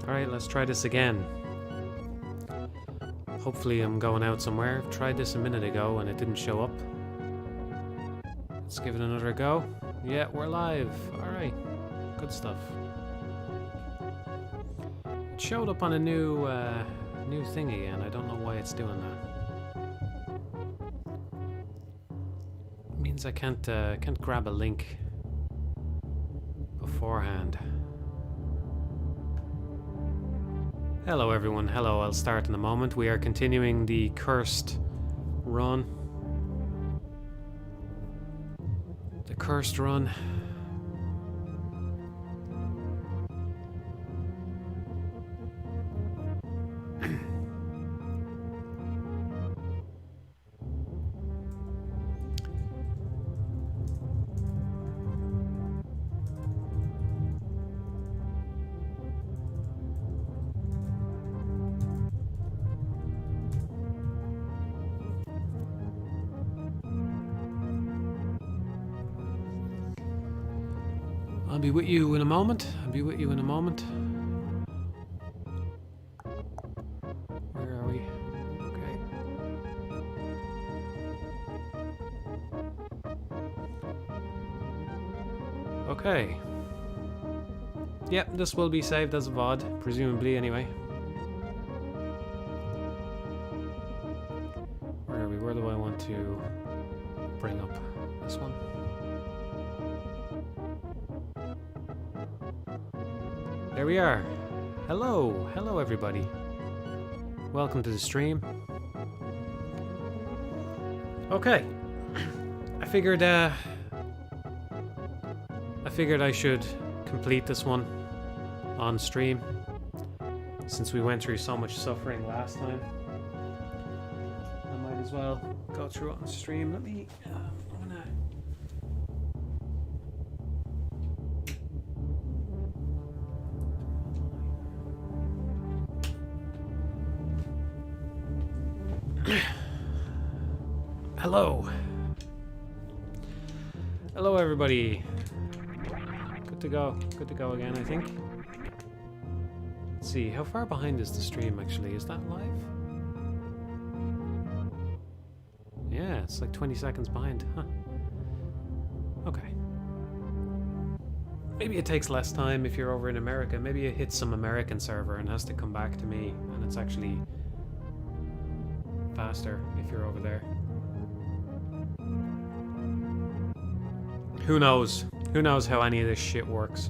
Alright, let's try this again. Hopefully I'm going out somewhere. I've tried this a minute ago and it didn't show up. Let's give it another go. Yeah, we're live. Alright. Good stuff. It showed up on a new thing again. I don't know why it's doing that. It means I can't grab a link beforehand. Hello everyone, hello, I'll start in a moment. We are continuing the cursed run. The cursed run. I'll be with you in a moment. Where are we? Okay. Okay. Yep, this will be saved as a VOD, presumably anyway. Where are we? Where do I want to bring up this one? There we are. Hello. Hello, everybody. Welcome to the stream. Okay. I figured I should complete this one on stream since we went through so much suffering last time. I might as well go through it on stream. Let me Hello. Hello everybody. Good to go again, I think. Let's see, how far behind is the stream actually? Is that live? Yeah, it's like 20 seconds behind, huh? Okay. Maybe it takes less time if you're over in America. Maybe it hits some American server and has to come back to me, and it's actually faster if you're over there. Who knows? Who knows how any of this shit works?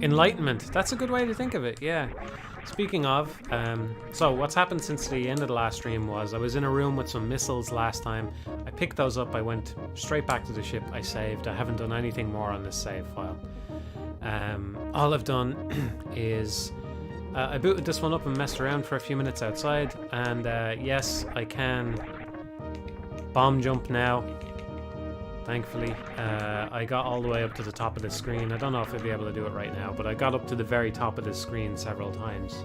Enlightenment. That's a good way to think of it, yeah. Speaking of, so what's happened since the end of the last stream was I was in a room with some missiles last time. I picked those up, I went straight back to the ship, I saved. I haven't done anything more on this save file. All I've done is I booted this one up and messed around for a few minutes outside, and yes, I can bomb jump now. Thankfully, I got all the way up to the top of the screen. I don't know if I'll be able to do it right now, but I got up to the very top of the screen several times.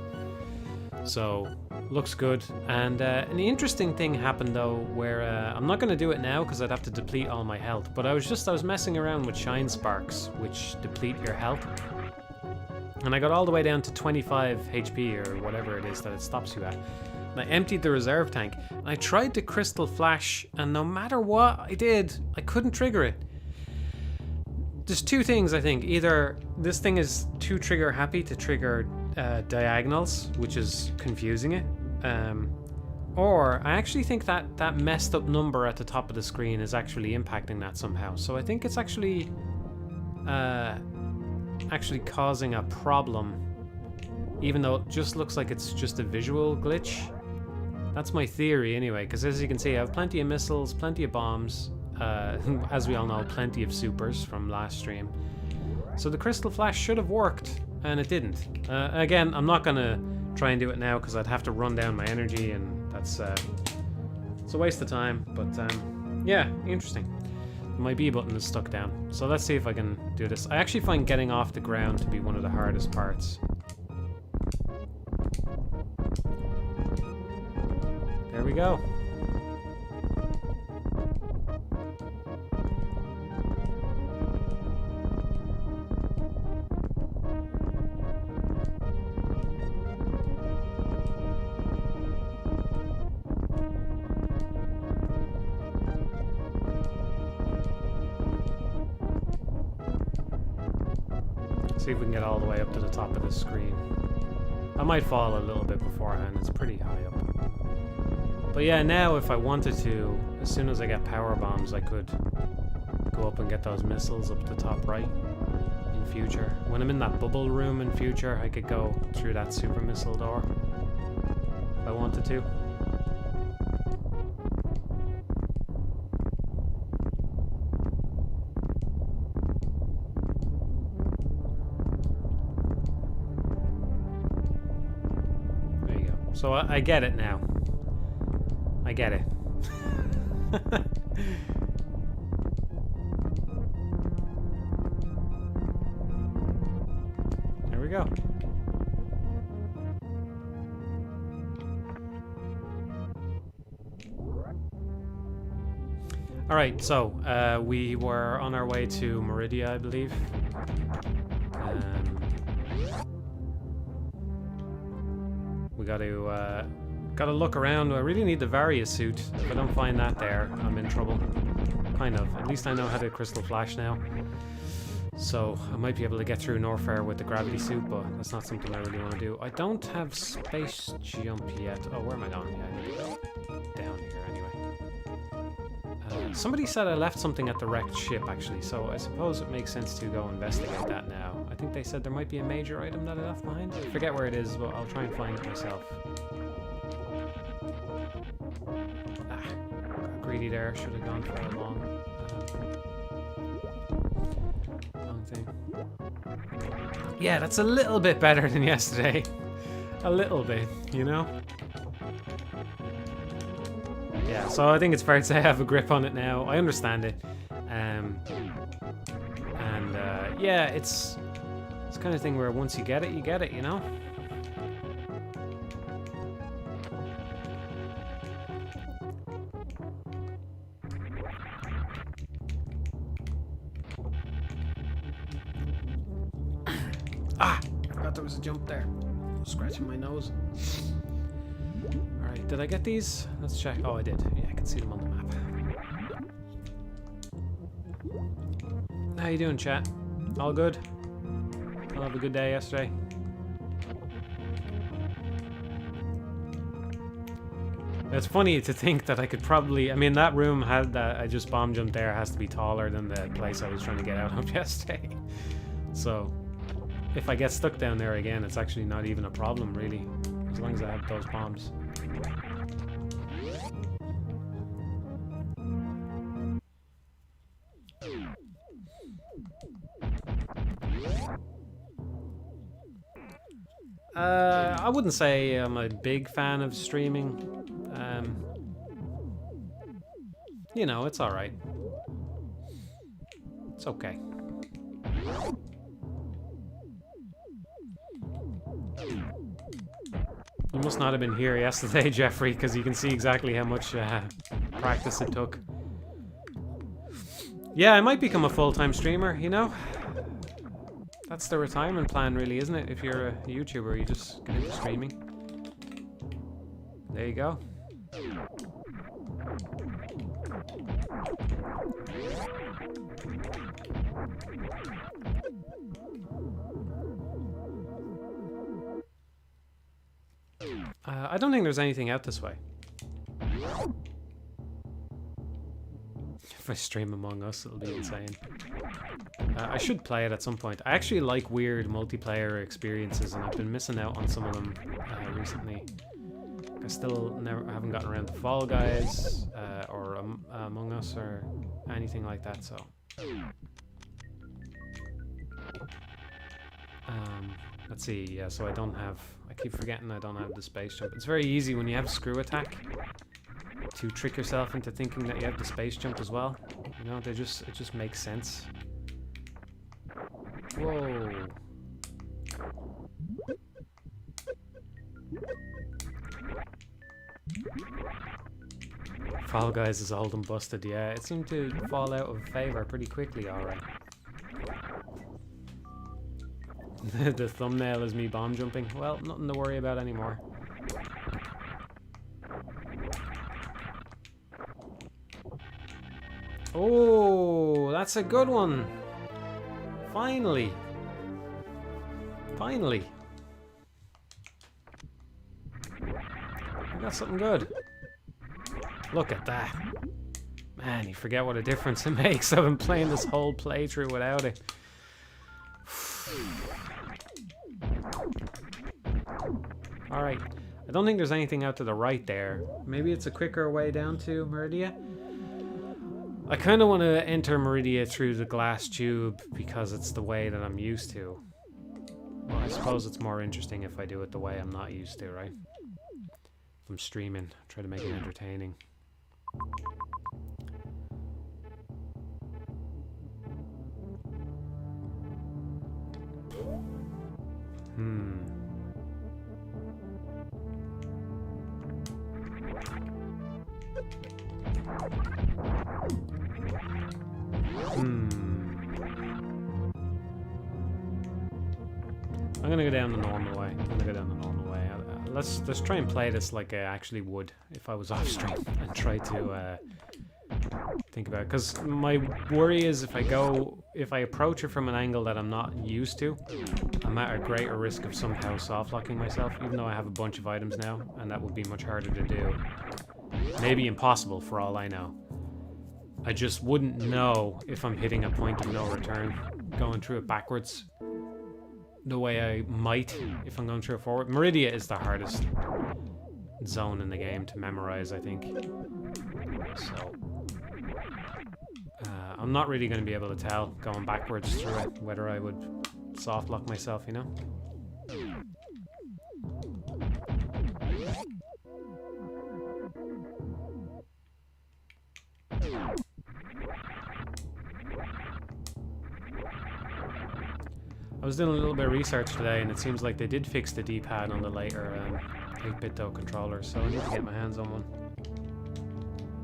So, looks good. And an interesting thing happened though, where I'm not going to do it now because I'd have to deplete all my health, but I was messing around with shine sparks, which deplete your health. And I got all the way down to 25 HP or whatever it is that it stops you at. And I emptied the reserve tank, and I tried to crystal flash, and no matter what I did, I couldn't trigger it. There's two things, I think. Either this thing is too trigger happy to trigger diagonals, which is confusing it, or I actually think that messed up number at the top of the screen is actually impacting that somehow. So I think it's actually causing a problem, even though it just looks like it's just a visual glitch. That's my theory anyway, because as you can see, I have plenty of missiles, plenty of bombs, as we all know, plenty of supers from last stream. So the crystal flash should have worked, and it didn't. Again, I'm not going to try and do it now because I'd have to run down my energy, and that's it's a waste of time, but yeah, interesting. My B button is stuck down, so let's see if I can do this. I actually find getting off the ground to be one of the hardest parts. There we go. See if we can get all the way up to the top of the screen. I might fall a little bit beforehand. It's pretty high up. But yeah, now if I wanted to, as soon as I get power bombs, I could go up and get those missiles up the top right in future. When I'm in that bubble room in future, I could go through that super missile door if I wanted to. There you go. So I get it now. I get it. There we go. Alright, so we were on our way to Meridia, I believe. We gotta look around. I really need the Varia suit. If I don't find that there, I'm in trouble. Kind of. At least I know how to Crystal Flash now. So I might be able to get through Norfair with the gravity suit, but that's not something I really want to do. I don't have space jump yet. Oh, where am I going? Yeah, I need to go down here anyway. Somebody said I left something at the wrecked ship, actually, so I suppose it makes sense to go investigate that now. I think they said there might be a major item that I left behind. I forget where it is, but I'll try and find it myself. Got greedy there. Should have gone for a long thing. Yeah, that's a little bit better than yesterday. A little bit, you know? Yeah, so I think it's fair to say I have a grip on it now. I understand it. Yeah, it's the kind of thing where once you get it, you know? Ah! I forgot there was a jump there. Scratching my nose. Alright, did I get these? Let's check. Oh, I did. Yeah, I can see them on the map. How you doing, chat? All good? I'll have a good day yesterday. It's funny to think that I could probably... I mean, that room had that I just bomb jumped there has to be taller than the place I was trying to get out of yesterday. So, if I get stuck down there again, it's actually not even a problem, really. As long as I have those bombs. I wouldn't say I'm a big fan of streaming. You know, it's alright. It's okay. You must not have been here yesterday, Jeffrey, because you can see exactly how much practice it took. Yeah, I might become a full-time streamer, you know? That's the retirement plan, really, isn't it? If you're a YouTuber, you just get into streaming. There you go. I don't think there's anything out this way. If I stream Among Us, it'll be insane. I should play it at some point. I actually like weird multiplayer experiences, and I've been missing out on some of them recently. I still haven't gotten around to Fall Guys or Among Us or anything like that. So, let's see. Yeah, so I keep forgetting I don't have the space jump. It's very easy when you have screw attack to trick yourself into thinking that you have the space jump as well. You know, it just makes sense. Whoa. Fall Guys is old and busted, yeah. It seemed to fall out of favor pretty quickly, alright. The thumbnail is me bomb jumping. Well, nothing to worry about anymore. Oh, that's a good one. Finally. Finally. I got something good. Look at that. Man, you forget what a difference it makes. I've been playing this whole playthrough without it. Alright. I don't think there's anything out to the right there. Maybe it's a quicker way down to Meridia? I kind of want to enter Meridia through the glass tube because it's the way that I'm used to. Well, I suppose it's more interesting if I do it the way I'm not used to, right? If I'm streaming, try to make it entertaining. I'm gonna go down the normal way. Let's try and play this like I actually would if I was off stream and try to think about it. Because my worry is if I approach it from an angle that I'm not used to, I'm at a greater risk of somehow soft-locking myself, even though I have a bunch of items now, and that would be much harder to do. Maybe impossible for all I know. I just wouldn't know if I'm hitting a point of no return, going through it backwards, the way I might if I'm going through it forward. Meridia is the hardest zone in the game to memorize, I think. So, I'm not really going to be able to tell, going backwards through it, whether I would soft lock myself, you know? I was doing a little bit of research today, and it seems like they did fix the D-pad on the later 8-bit controllers, so I need to get my hands on one.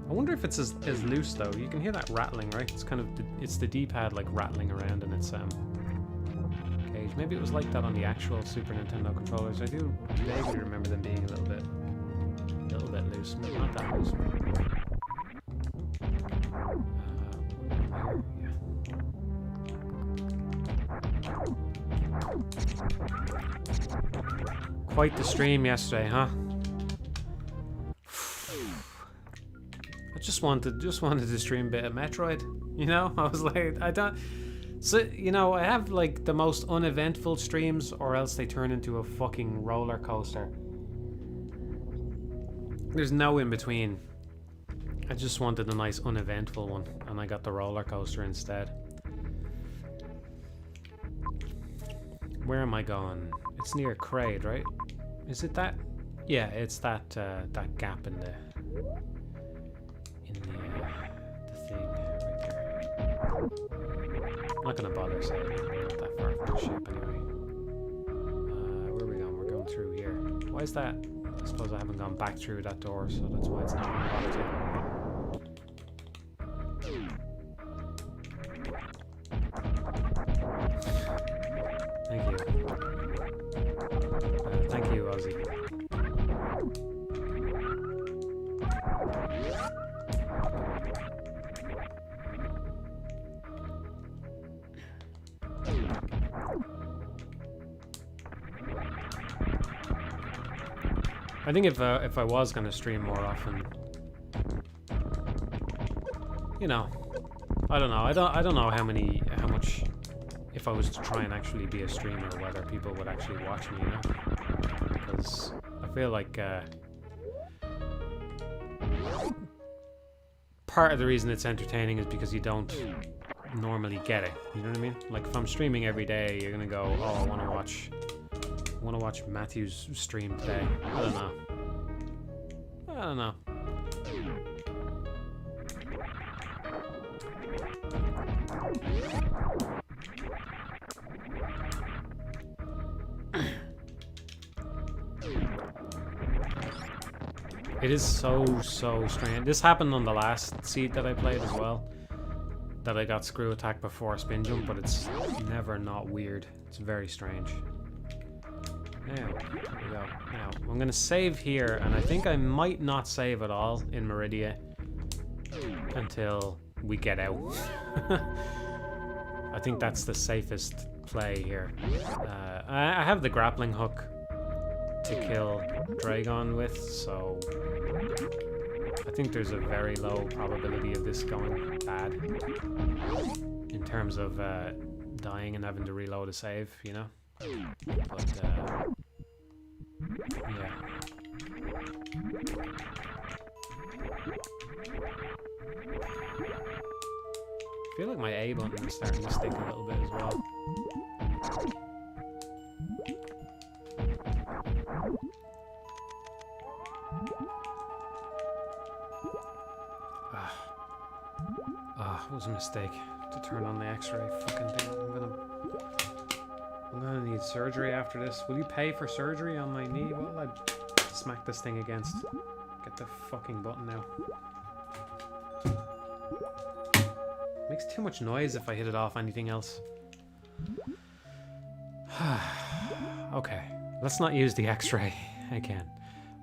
I wonder if it's as loose though. You can hear that rattling, right? It's kind of it's the D-pad like rattling around in its cage. Maybe it was like that on the actual Super Nintendo controllers. I do vaguely remember them being a little bit loose, but not that loose. Quite the stream yesterday, huh? I just wanted to stream a bit of Metroid, you know? I was like, so, you know, I have like the most uneventful streams, or else they turn into a fucking roller coaster. There's no in between. I just wanted a nice uneventful one, and I got the roller coaster instead. Where am I going? It's near Kraid, right? Is it that? Yeah, it's that that gap in the thing right there. I'm not gonna bother saying it. I'm not that far from the ship anyway. Where are we going? We're going through here. Why is that? I suppose I haven't gone back through that door, so that's why it's not unlocked yet. Thank you. Thank you, Ozzy. I think if I was gonna stream more often, you know, I don't know. I don't know how much. If I was to try and actually be a streamer, whether people would actually watch me, you know? Because I feel like part of the reason it's entertaining is because you don't normally get it. You know what I mean? Like if I'm streaming every day, you're gonna go, "Oh, I want to watch Matthew's stream today." I don't know. It is so strange. This happened on the last seed that I played as well. That I got screw attack before spin jump, but it's never not weird. It's very strange. Now, here we go. Now, I'm gonna save here, and I think I might not save at all in Meridia until we get out. I think that's the safest play here. I have the grappling hook to kill Dragon with, so I think there's a very low probability of this going bad in terms of dying and having to reload a save, you know? But, yeah. I feel like my A button is starting to stick a little bit as well. It was a mistake to turn on the X-ray fucking thing. I'm gonna need surgery after this. Will you pay for surgery on my knee? What will I smack this thing against? Get the fucking button now. Makes too much noise if I hit it off anything else. Okay, let's not use the X-ray again.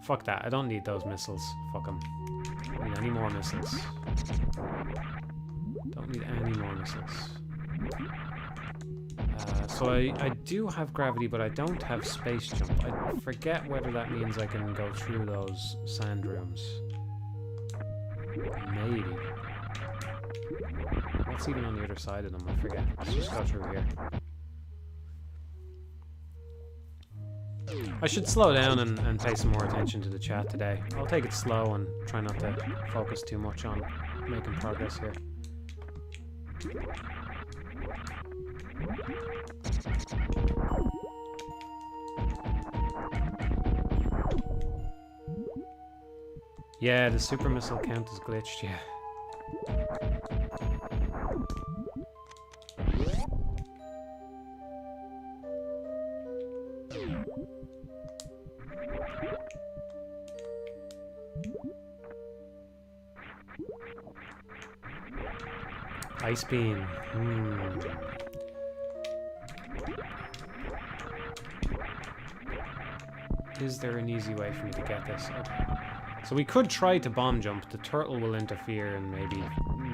Fuck that, I don't need those missiles. Fuck them. I don't need any more missiles. Don't need any more missiles. So I do have gravity, but I don't have space jump. I forget whether that means I can go through those sand rooms. Maybe. What's even on the other side of them? I forget. Let's just go through here. I should slow down and pay some more attention to the chat today. I'll take it slow and try not to focus too much on making progress here. Yeah, the super missile count is glitched, yeah. Ice beam. Is there an easy way for me to get this? Okay. So we could try to bomb jump. The turtle will interfere and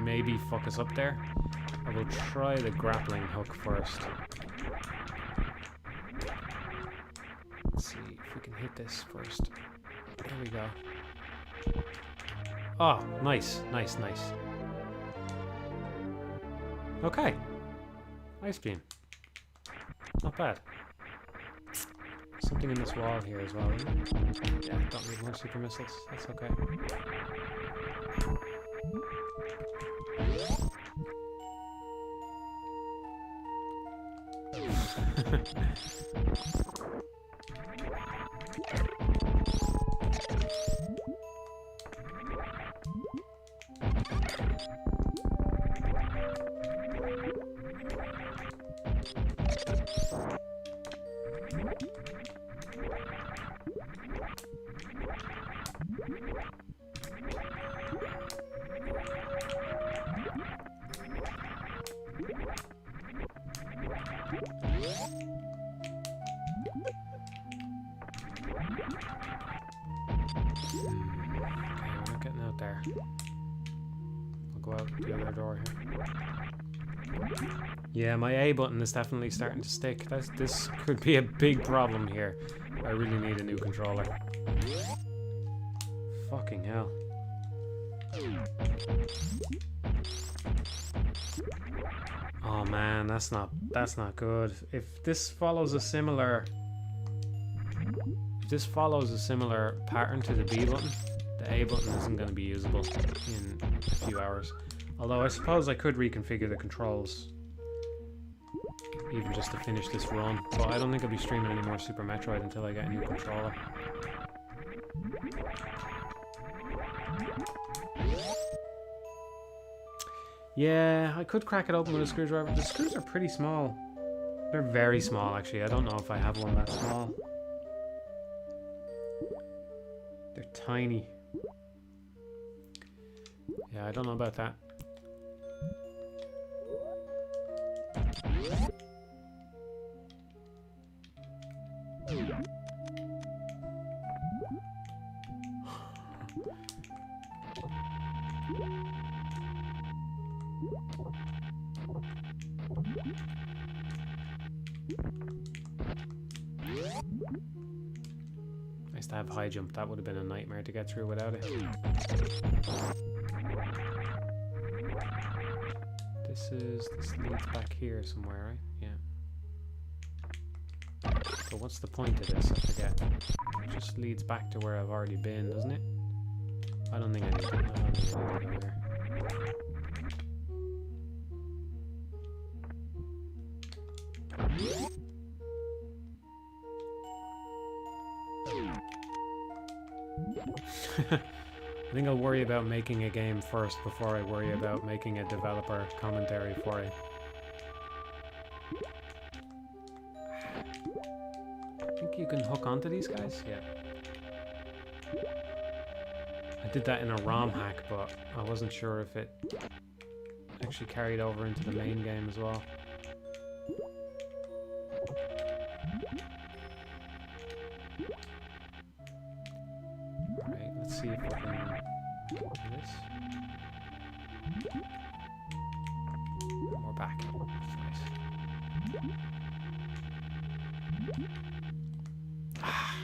maybe fuck us up there. I will try the grappling hook first. Let's see if we can hit this first. There we go. Oh, nice, nice, nice. Okay. Ice beam. Not bad. Something in this wall here as well. Yeah, don't need more super missiles. That's okay. Yeah, my A button is definitely starting to stick. This could be a big problem here. I really need a new controller. Fucking hell. Oh man, that's not good. If this follows a similar pattern to the B button, the A button isn't going to be usable in a few hours. Although I suppose I could reconfigure the controls even just to finish this run, but I don't think I'll be streaming any more Super Metroid until I get a new controller. Yeah, I could crack it open with a screwdriver. The screws are pretty small. They're very small, actually. I don't know if I have one that small. They're tiny. Yeah, I don't know about that. Nice to have high jump. That would have been a nightmare to get through without it. This leads back here somewhere, right? Yeah. So what's the point of this? I forget. It just leads back to where I've already been, doesn't it? I don't think I need to. I don't think I need to go here. I think I'll worry about making a game first before I worry about making a developer commentary for it. I think you can hook onto these guys? Yeah. I did that in a ROM hack, but I wasn't sure if it actually carried over into the main game as well. Alright, let's see if I can do this. More back. Nice. Ah.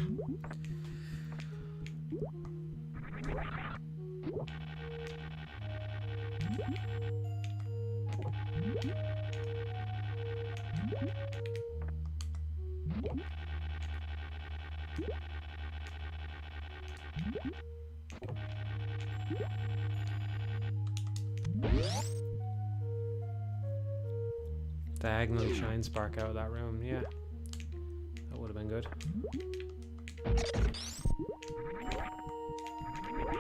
Diagonally shine spark out of that room, yeah. That would have been good.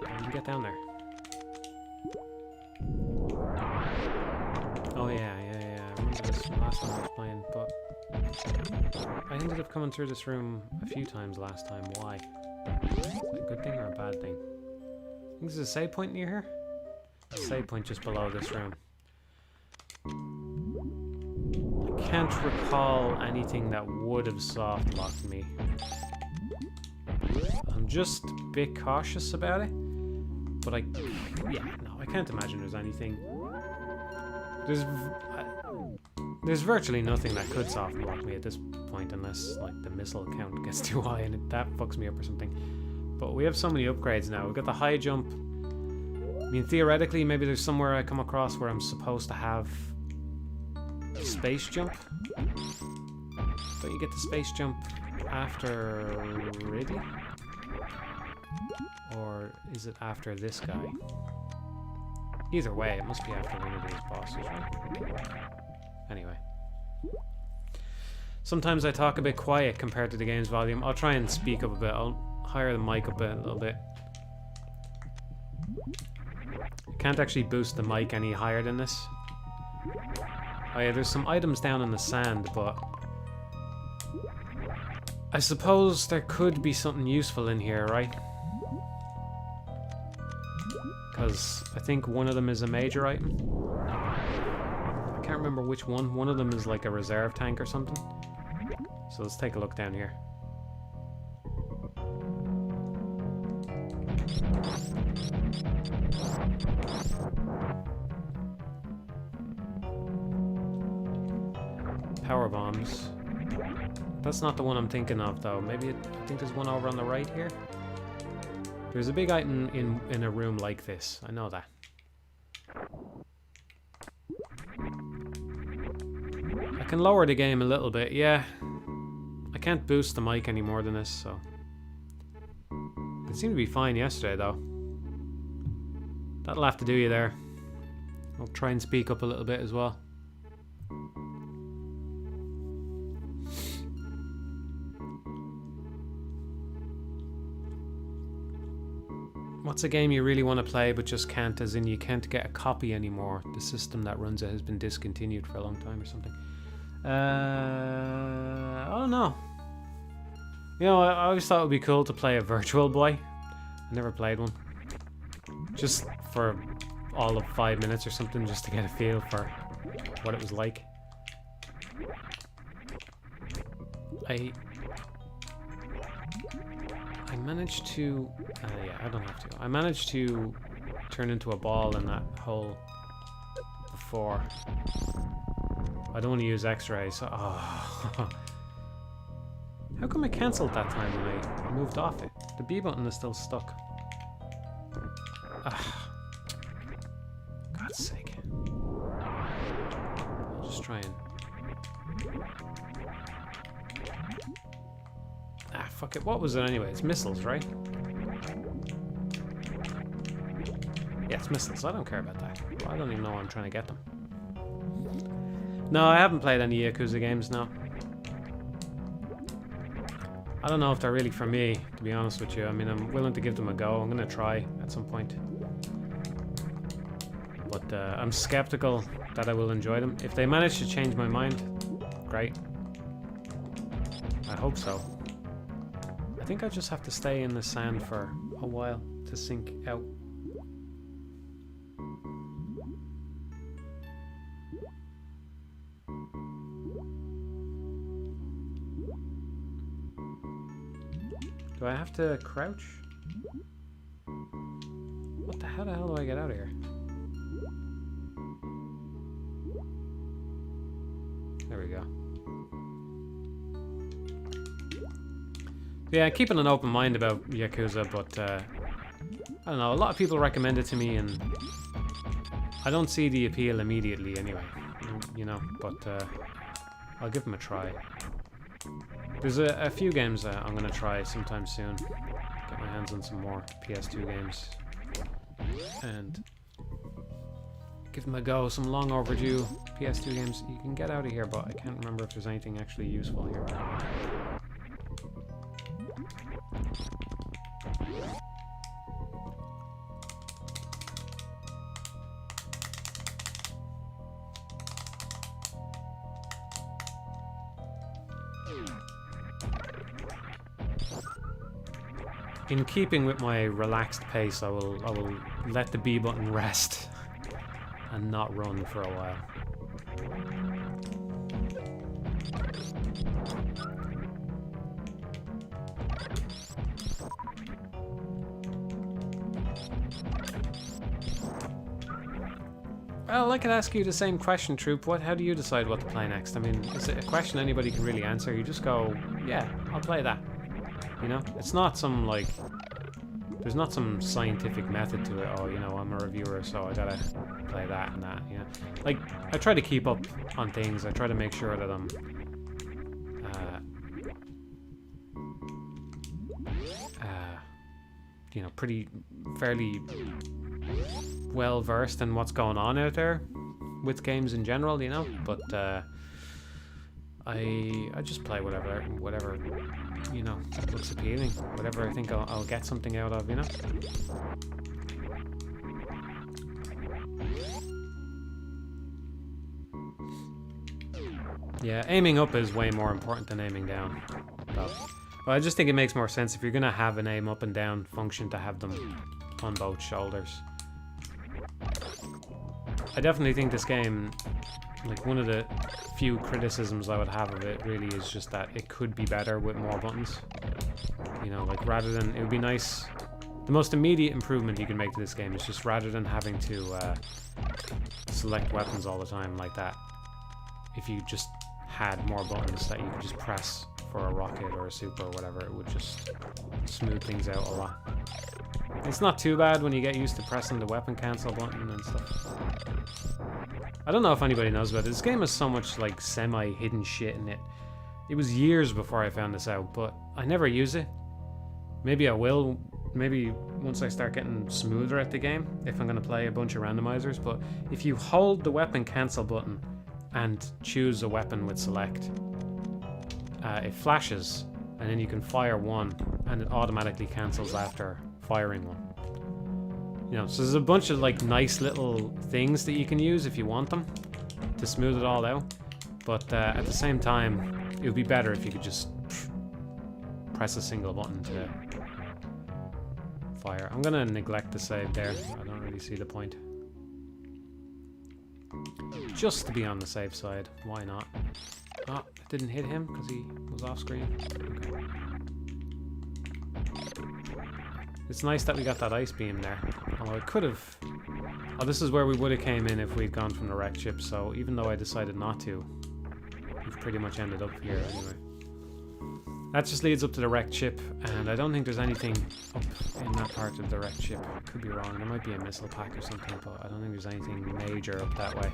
How did you get down there? Oh yeah. I remember this from last time I was playing, but I ended up coming through this room a few times last time. Why? Is that a good thing or a bad thing? I think there's a save point near here. A save point just below this room. I can't recall anything that would have soft locked me. I'm just a bit cautious about it, but I can't imagine there's anything. There's virtually nothing that could soft lock me at this point, unless like the missile count gets too high and that fucks me up or something. But we have so many upgrades now. We've got the high jump. I mean, theoretically, maybe there's somewhere I come across where I'm supposed to have a space jump. Don't you get the space jump after Ridley? Or is it after this guy? Either way, it must be after one of these bosses, right? Anyway. Sometimes I talk a bit quiet compared to the game's volume. I'll try and speak up a bit. I'll higher the mic up a little bit. I can't actually boost the mic any higher than this. Oh yeah, there's some items down in the sand, but I suppose there could be something useful in here, right? Because I think one of them is a major item. I can't remember which one. One of them is like a reserve tank or something. So let's take a look down here. Power bombs. That's not the one I'm thinking of, though. Maybe I think there's one over on the right here. There's a big item in a room like this. I know that. I can lower the game a little bit, yeah. I can't boost the mic any more than this, so. It seemed to be fine yesterday, though. That'll have to do you there. I'll try and speak up a little bit as well. What's a game you really want to play but just can't, as in you can't get a copy anymore? The system that runs it has been discontinued for a long time or something. I don't know. You know, I always thought it would be cool to play a Virtual Boy. I never played one. Just for all of 5 minutes or something, just to get a feel for what it was like. I managed to... yeah, I don't have to. I managed to turn into a ball in that hole before. I don't want to use X-rays. Oh. How come it cancelled that time when I moved off it? The B button is still stuck. Ah. God's sake. I'll just try and... Ah, fuck it. What was it anyway? It's missiles, right? Yeah, it's missiles. I don't care about that. I don't even know why I'm trying to get them. No, I haven't played any Yakuza games, no. I don't know if they're really for me, to be honest with you. I mean, I'm willing to give them a go. I'm going to try at some point. But I'm skeptical that I will enjoy them. If they manage to change my mind, great. I hope so. I think I just have to stay in the sand for a while to sink out. Do I have to crouch? What the hell do I get out of here? There we go. Yeah, keeping an open mind about Yakuza, but I don't know, a lot of people recommend it to me and I don't see the appeal immediately anyway, you know, but I'll give them a try. There's a few games that I'm going to try sometime soon. Get my hands on some more PS2 games. And give them a go. Some long overdue PS2 games. You can get out of here, but I can't remember if there's anything actually useful here. In keeping with my relaxed pace, I will let the B button rest and not run for a while. Well, I could ask you the same question, Troop. How do you decide what to play next? I mean, is it a question anybody can really answer? You just go, yeah, I'll play that. You know, it's not some, like, there's not some scientific method to it. Oh, you know, I'm a reviewer, so I gotta play that and that, you know. Like, I try to keep up on things. I try to make sure that I'm, you know, fairly well versed in what's going on out there with games in general, you know. But I just play whatever, you know, looks appealing. Whatever I think I'll get something out of, you know. Yeah, aiming up is way more important than aiming down. But I just think it makes more sense if you're gonna have an aim up and down function to have them on both shoulders. I definitely think this game, like, one of the few criticisms I would have of it really is just that it could be better with more buttons. You know, like, rather than, it would be nice, the most immediate improvement you can make to this game is just rather than having to select weapons all the time like that, if you just had more buttons that you could just press for a rocket or a super or whatever, it would just smooth things out a lot. It's not too bad when you get used to pressing the weapon cancel button and stuff. I don't know if anybody knows about it. This game has so much, like, semi-hidden shit in it. It was years before I found this out, but I never use it. Maybe I will. Maybe once I start getting smoother at the game, if I'm going to play a bunch of randomizers. But if you hold the weapon cancel button and choose a weapon with select, it flashes, and then you can fire one, and it automatically cancels after firing one. You know, so there's a bunch of, like, nice little things that you can use if you want them to smooth it all out. But at the same time, it would be better if you could just press a single button to fire. I'm gonna neglect the save there. I don't really see the point. Just to be on the safe side. Why not? Oh, it didn't hit him because he was off screen. Okay. It's nice that we got that ice beam there. Although it could have... Oh, this is where we would have came in if we'd gone from the wrecked ship, so even though I decided not to, we've pretty much ended up here anyway. That just leads up to the wrecked ship, and I don't think there's anything up in that part of the wrecked ship. Could be wrong. There might be a missile pack or something, but I don't think there's anything major up that way.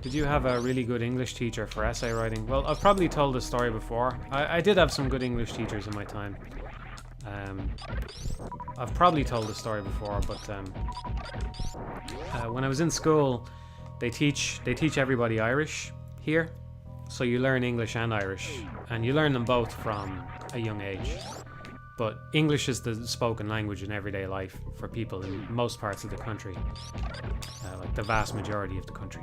Did you have a really good English teacher for essay writing? Well, I've probably told this story before. I did have some good English teachers in my time. I've probably told this story before, but when I was in school, they teach everybody Irish here. So you learn English and Irish, and you learn them both from a young age. But English is the spoken language in everyday life for people in most parts of the country, like the vast majority of the country.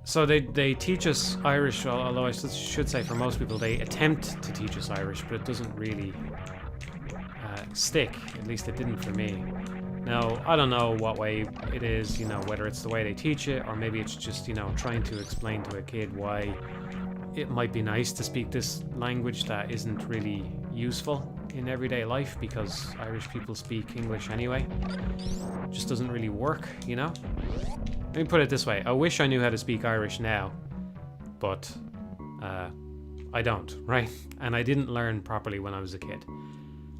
So they teach us Irish, although I should say for most people they attempt to teach us Irish, but it doesn't really stick. At least it didn't for me. Now, I don't know what way it is, whether it's the way they teach it, or maybe it's just, trying to explain to a kid why it might be nice to speak this language that isn't really useful in everyday life, because Irish people speak English anyway. It just doesn't really work, Let me put it this way. I wish I knew how to speak Irish now, but I don't, right? And I didn't learn properly when I was a kid.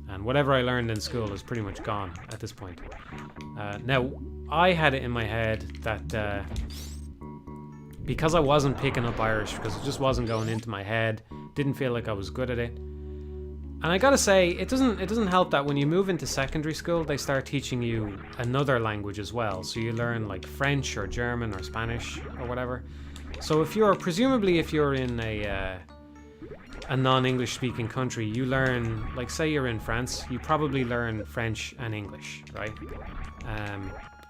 And whatever I learned in school is pretty much gone at this point. Now, I had it in my head that because I wasn't picking up Irish, because it just wasn't going into my head, didn't feel like I was good at it. And I gotta say, it doesn't help that when you move into secondary school, they start teaching you another language as well. So you learn like French or German or Spanish or whatever. So if you're in a non-English speaking country, you learn, like say you're in France, you probably learn French and English, right?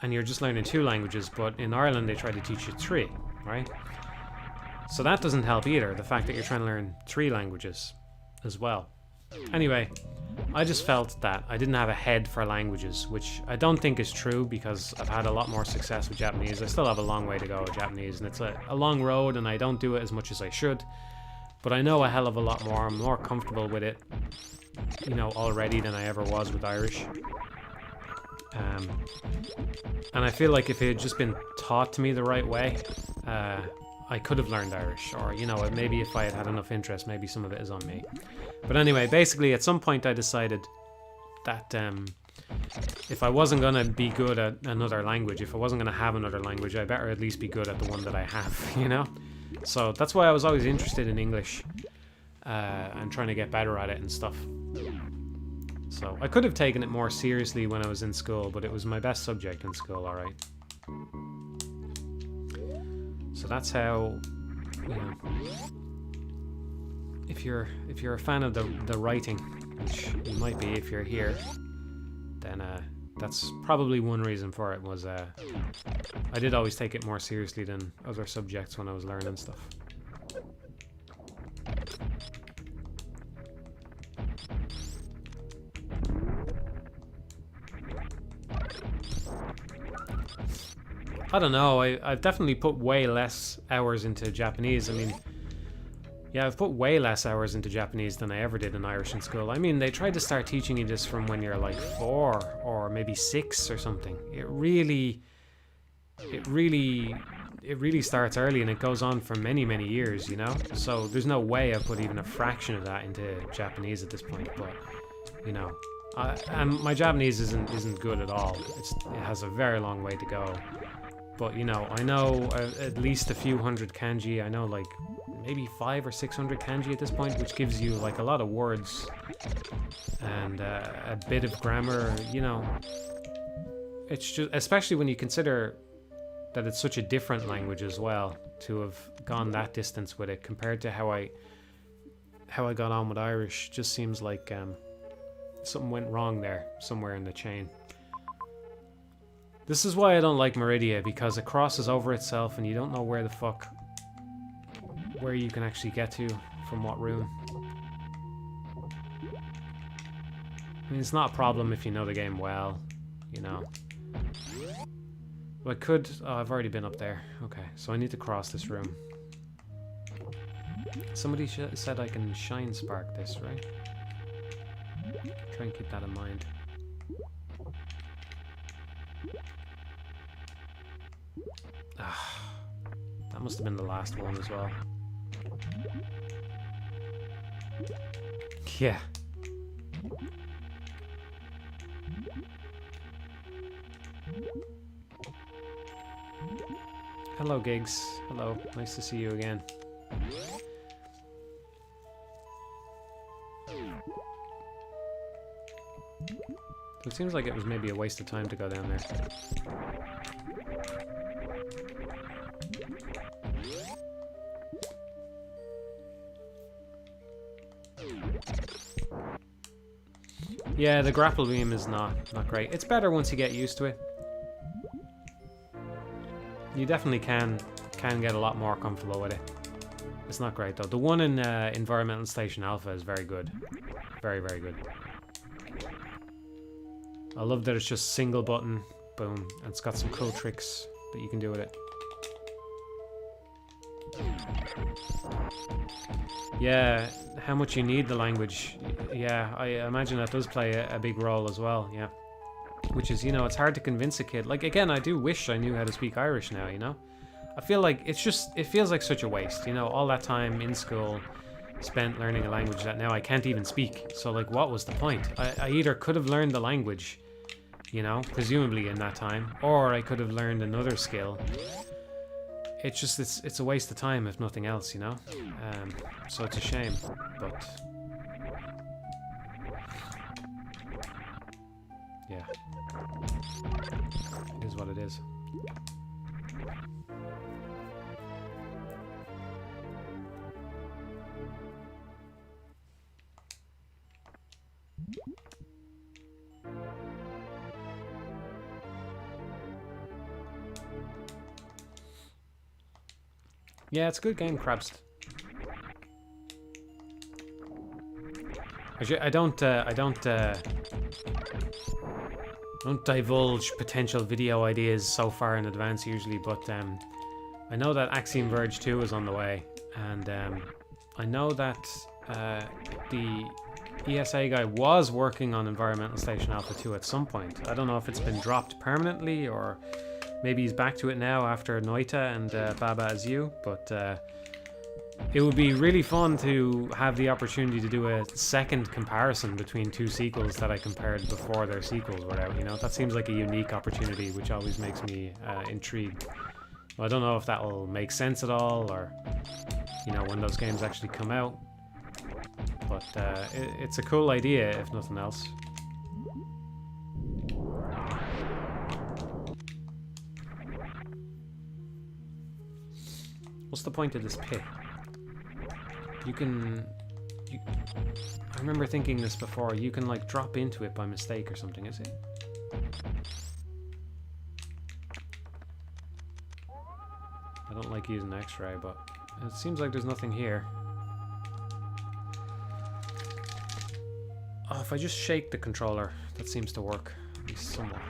And you're just learning 2 languages, but in Ireland they try to teach you 3, right? So that doesn't help either, the fact that you're trying to learn 3 languages as well. Anyway, I just felt that I didn't have a head for languages, which I don't think is true, because I've had a lot more success with Japanese. I still have a long way to go with Japanese, and it's a long road, and I don't do it as much as I should. But I know a hell of a lot more. I'm more comfortable with it, already than I ever was with Irish. And I feel like if it had just been taught to me the right way, I could have learned Irish, or maybe if I had enough interest, maybe some of it is on me. But anyway, basically at some point I decided that if I wasn't going to be good at another language, if I wasn't going to have another language, I better at least be good at the one that I have, So that's why I was always interested in English, and trying to get better at it and stuff. So I could have taken it more seriously when I was in school, but it was my best subject in school, alright. So that's how, if you're a fan of the writing, which you might be if you're here, then that's probably one reason for it, was I did always take it more seriously than other subjects when I was learning stuff. I don't know, I've definitely put way less hours into Japanese. I mean, yeah, I've put way less hours into Japanese than I ever did in Irish in school. I mean, they tried to start teaching you this from when you're like 4 or maybe 6 or something. It really starts early, and it goes on for many, many years, So there's no way I put even a fraction of that into Japanese at this point, but, and my Japanese isn't good at all. It has a very long way to go. But, I know at least a few hundred kanji. I know like maybe 500 or 600 kanji at this point, which gives you like a lot of words and a bit of grammar, It's just, especially when you consider that it's such a different language as well, to have gone that distance with it compared to how I got on with Irish. Just seems like something went wrong there somewhere in the chain. This is why I don't like Meridia, because it crosses over itself and you don't know where you can actually get to from what room. I mean, it's not a problem if you know the game well, But I could... Oh, I've already been up there. Okay, so I need to cross this room. Somebody said I can shine spark this, right? Try and keep that in mind. Ah, that must have been the last one as well. Yeah. Hello, Gigs. Hello. Nice to see you again. It seems like it was maybe a waste of time to go down there. Yeah, the grapple beam is not great. It's better once you get used to it. You definitely can get a lot more comfortable with it. It's not great though. The one in Environmental Station Alpha is very good. Very, very good. I love that it's just single button, boom, and it's got some cool tricks that you can do with it. Yeah, how much you need the language. Yeah, I imagine that does play a big role as well, yeah. Which is, you know, it's hard to convince a kid. Like, again, I do wish I knew how to speak Irish now, you know? I feel like it feels like such a waste, you know? All that time in school spent learning a language that now I can't even speak. So, like, what was the point? I either could have learned the language, you know, presumably in that time, or I could have learned another skill. It's just, it's a waste of time, if nothing else, you know? So it's a shame, but... yeah. It is what it is. Yeah, it's a good game, Krabst. I don't divulge potential video ideas so far in advance usually, but I know that Axiom Verge 2 is on the way, and I know that the ESA guy was working on Environmental Station Alpha 2 at some point. I don't know if it's been dropped permanently, or maybe he's back to it now after Noita and Baba As You, but it would be really fun to have the opportunity to do a second comparison between two sequels that I compared before their sequels were out, you know? That seems like a unique opportunity, which always makes me intrigued. Well, I don't know if that will make sense at all, or, you know, when those games actually come out. But it's a cool idea, if nothing else. What's the point of this pit? I remember thinking this before, you can like drop into it by mistake or something, is it? I don't like using X-ray, but it seems like there's nothing here. Oh, if I just shake the controller, that seems to work, at least somewhat.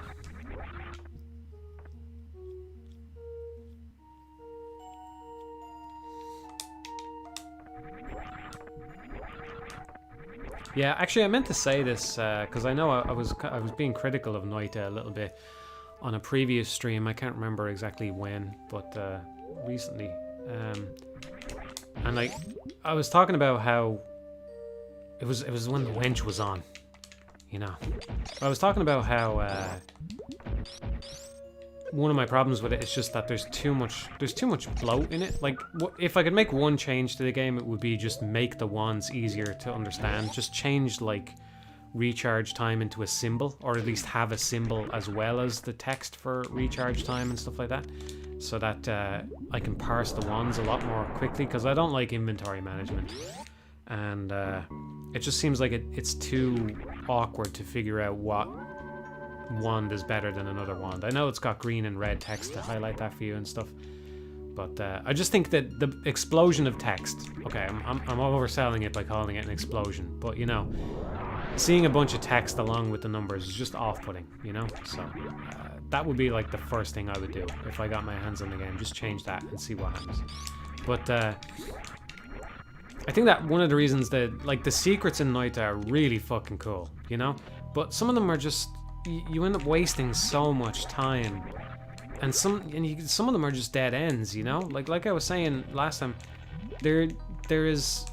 Yeah, actually, I meant to say this because I know I was being critical of Noita a little bit on a previous stream. I can't remember exactly when, but recently, and like I was talking about how it was when the wench was on, you know. I was talking about how one of my problems with it is just that there's too much bloat in it. Like, if I could make one change to the game, it would be just make the wands easier to understand. Just change like recharge time into a symbol, or at least have a symbol as well as the text for recharge time and stuff like that, so that I can parse the wands a lot more quickly, because I don't like inventory management, and it just seems like it's too awkward to figure out what wand is better than another wand. I know it's got green and red text to highlight that for you and stuff, but I just think that the explosion of text, okay, I'm overselling it by calling it an explosion, but you know, seeing a bunch of text along with the numbers is just off-putting, you know. So that would be like the first thing I would do if I got my hands on the game. Just change that and see what happens. But I think that one of the reasons that, like, the secrets in Noita are really fucking cool, you know? But some of them are just, you end up wasting so much time. And some of them are just dead ends, you know? Like I was saying last time, there is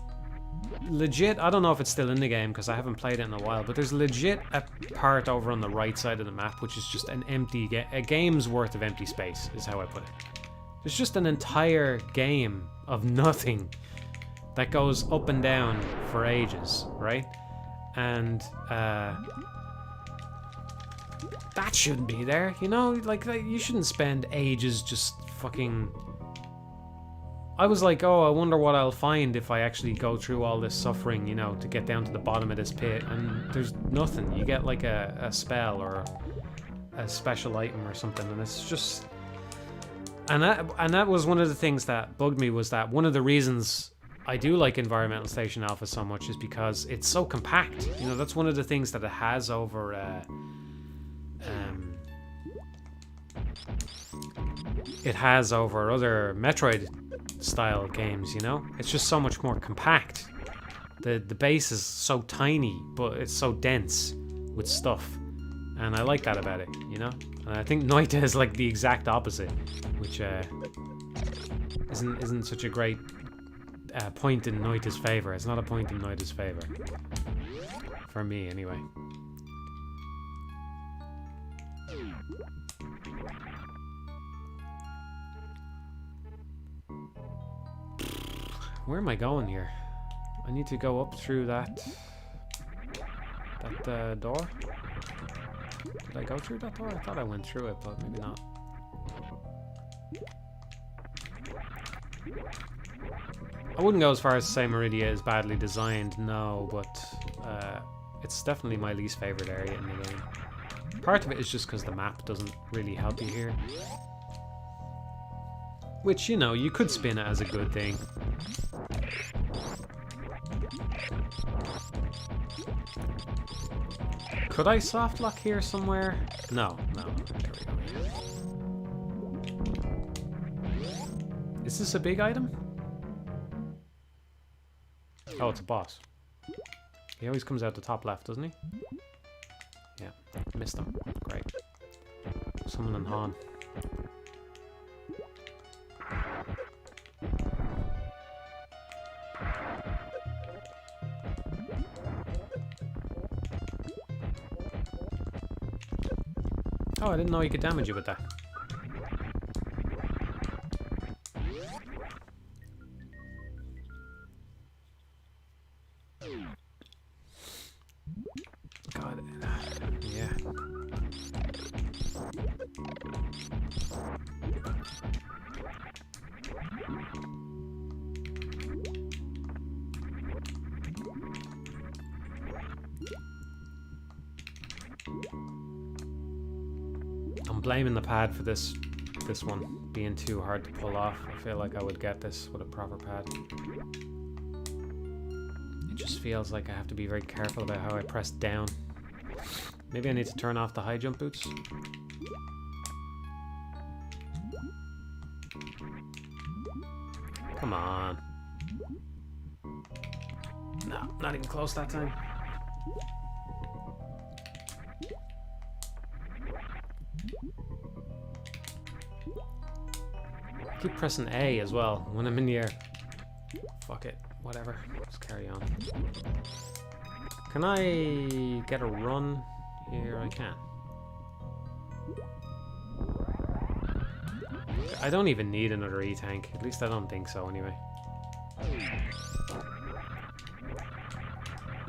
legit, I don't know if it's still in the game because I haven't played it in a while, but there's legit a part over on the right side of the map which is just an empty, a game's worth of empty space, is how I put it. There's just an entire game of nothing that goes up and down for ages, right? And that shouldn't be there, you know? Like, you shouldn't spend ages just fucking... I was like, oh, I wonder what I'll find if I actually go through all this suffering, you know, to get down to the bottom of this pit, and there's nothing. You get like a spell or a special item or something, and it's just... And that was one of the things that bugged me, was that one of the reasons I do like Environmental Station Alpha so much is because it's so compact. You know, that's one of the things that it has over other Metroid style games, you know? It's just so much more compact. The base is so tiny, but it's so dense with stuff. And I like that about it, you know? And I think Noita is like the exact opposite, which isn't such a great point in Noita's favor. It's not a point in Noita's favor. For me, anyway. Where am I going here? I need to go up through that door. Did I go through that door? I thought I went through it, but maybe not. I wouldn't go as far as to say Meridia is badly designed, no, but it's definitely my least favorite area in the game. Part of it is just because the map doesn't really help you here. Which, you know, you could spin it as a good thing. Could I soft lock here somewhere? No. There we go. Is this a big item? Oh, it's a boss. He always comes out the top left, doesn't he? Yeah, missed him. Great. Someone on Han. Oh, I didn't know you could damage you with that. God, yeah. I'm blaming the pad for this one being too hard to pull off. I feel like I would get this with a proper pad. It just feels like I have to be very careful about how I press down. Maybe I need to turn off the high jump boots. Come on. No, not even close that time. I keep pressing A as well when I'm in the air. Fuck it, whatever. Let's carry on. Can I get a run here? I can. I don't even need another E-tank. At least I don't think so, anyway.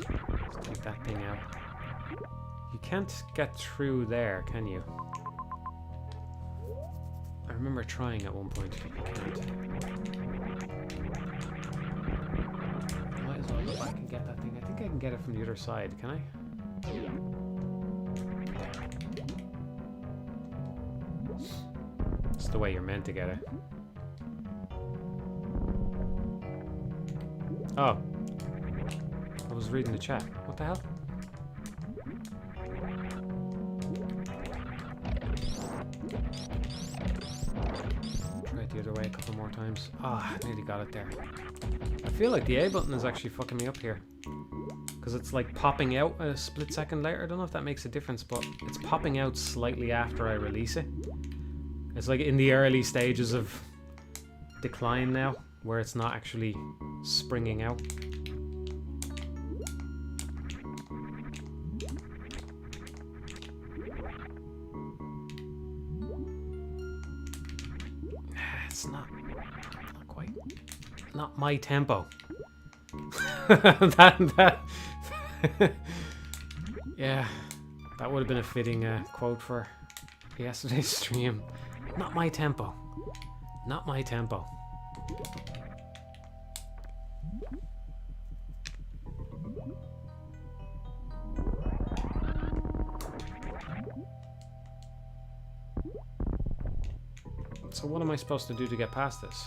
Let's take that thing out. You can't get through there, can you? I remember trying at one point. You can't. Might as well go back and get that thing. I think I can get it from the other side. Can I? It's the way you're meant to get it. Oh. I was reading the chat. What the hell? Try it the other way a couple more times. Ah, nearly got it there. I feel like the A button is actually fucking me up here. Because it's like popping out a split second later. I don't know if that makes a difference, but it's popping out slightly after I release it. It's like in the early stages of decline now, where it's not actually springing out. It's not quite, not my tempo. that yeah, that would have been a fitting quote for yesterday's stream. Not my tempo. Not my tempo. So what am I supposed to do to get past this?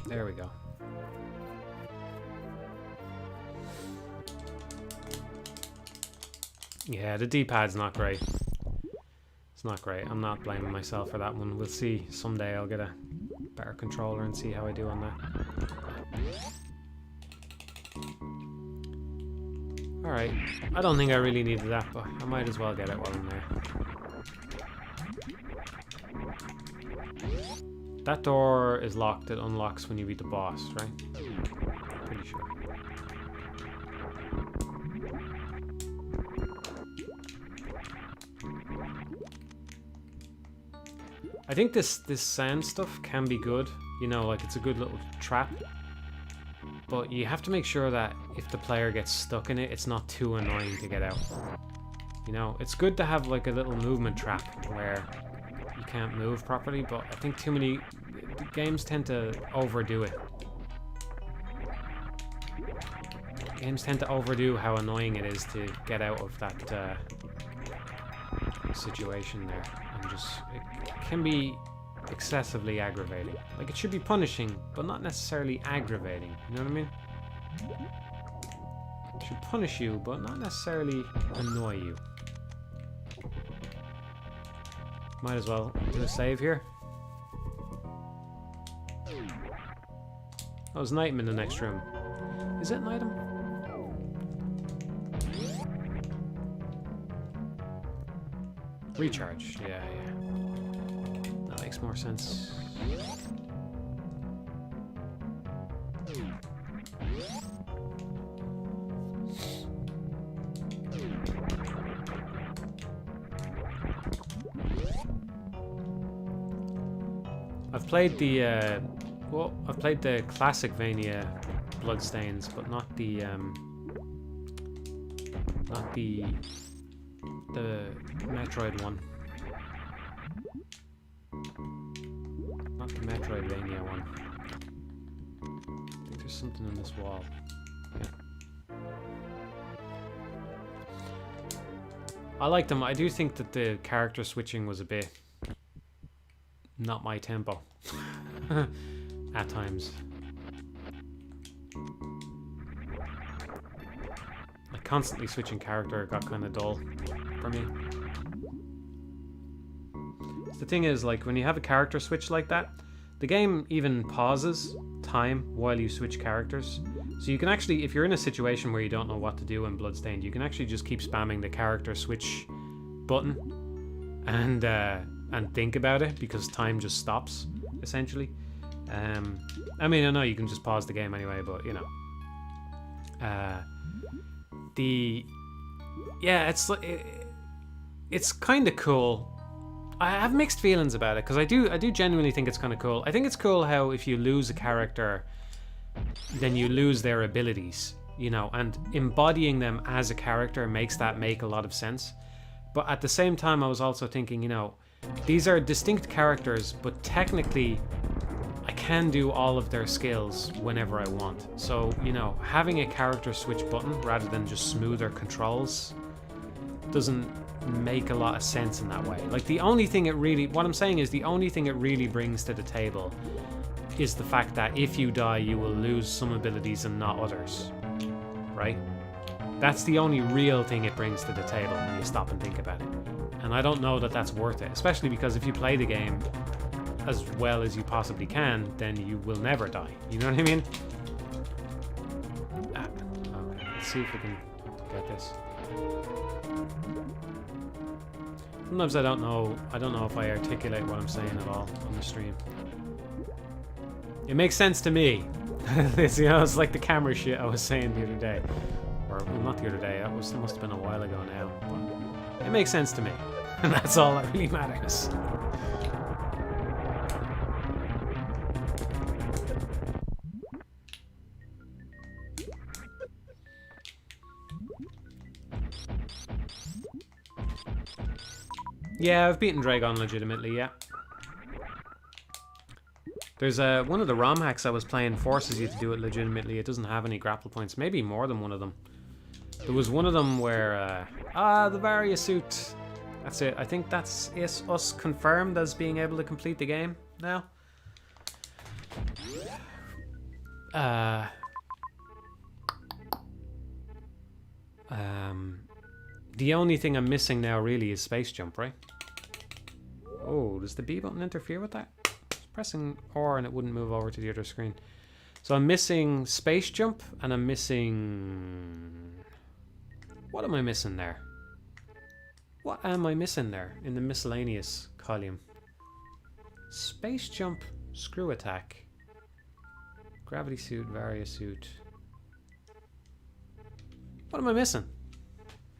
There we go. Yeah, the D-pad's not great. It's not great. I'm not blaming myself for that one. We'll see. Someday I'll get a better controller and see how I do on that. Alright. I don't think I really needed that, but I might as well get it while I'm there. That door is locked. It unlocks when you beat the boss, right? Pretty sure. I think this sand stuff can be good. You know, like it's a good little trap. But you have to make sure that if the player gets stuck in it, it's not too annoying to get out. You know, it's good to have like a little movement trap where you can't move properly, but I think too many games tend to overdo it. Games tend to overdo how annoying it is to get out of that situation there. And just, it can be excessively aggravating. Like, it should be punishing, but not necessarily aggravating. You know what I mean? It should punish you, but not necessarily annoy you. Might as well do a save here. Oh, there's an item in the next room. Is it an item? Recharge. Yeah, yeah. That makes more sense. I've played the I've played the classic Vania Bloodstains, but not the Metroid one. Not the Metroidvania one. I think there's something in this wall. Yeah. I like them. I do think that the character switching was a bit not my tempo at times. Like constantly switching character got kind of dull for me. The thing is, like, when you have a character switch like that, the game even pauses time while you switch characters. So you can actually, if you're in a situation where you don't know what to do in Bloodstained, you can actually just keep spamming the character switch button and think about it, because time just stops, essentially. I mean, I know you can just pause the game anyway, but, you know. Yeah, it's kind of cool. I have mixed feelings about it, because I do genuinely think it's kind of cool. I think it's cool how if you lose a character, then you lose their abilities, you know, and embodying them as a character makes that make a lot of sense. But at the same time, I was also thinking, you know, these are distinct characters, but technically I can do all of their skills whenever I want. So, you know, having a character switch button rather than just smoother controls doesn't make a lot of sense in that way. Like, the only thing it really, what I'm saying is the only thing it really brings to the table is the fact that if you die, you will lose some abilities and not others, right? That's the only real thing it brings to the table when you stop and think about it. And I don't know that that's worth it, especially because if you play the game as well as you possibly can, then you will never die. You know what I mean? Okay, let's see if we can get this. Sometimes I don't know if I articulate what I'm saying at all on the stream. It makes sense to me. It's, you know, it's like the camera shit I was saying the other day. Or, well, not the other day, it must have been a while ago now. But it makes sense to me. And that's all that really matters. Yeah, I've beaten Dragon legitimately, yeah. There's one of the ROM hacks I was playing forces you to do it legitimately. It doesn't have any grapple points. Maybe more than one of them. There was one of them where... the Varia suit. That's it. I think that's us confirmed as being able to complete the game now. The only thing I'm missing now really is space jump, right? Oh, does the B button interfere with that? I was pressing R and it wouldn't move over to the other screen. So I'm missing space jump and I'm missing... What am I missing there? What am I missing there in the miscellaneous column? Space jump, screw attack, gravity suit, Varia suit. What am I missing?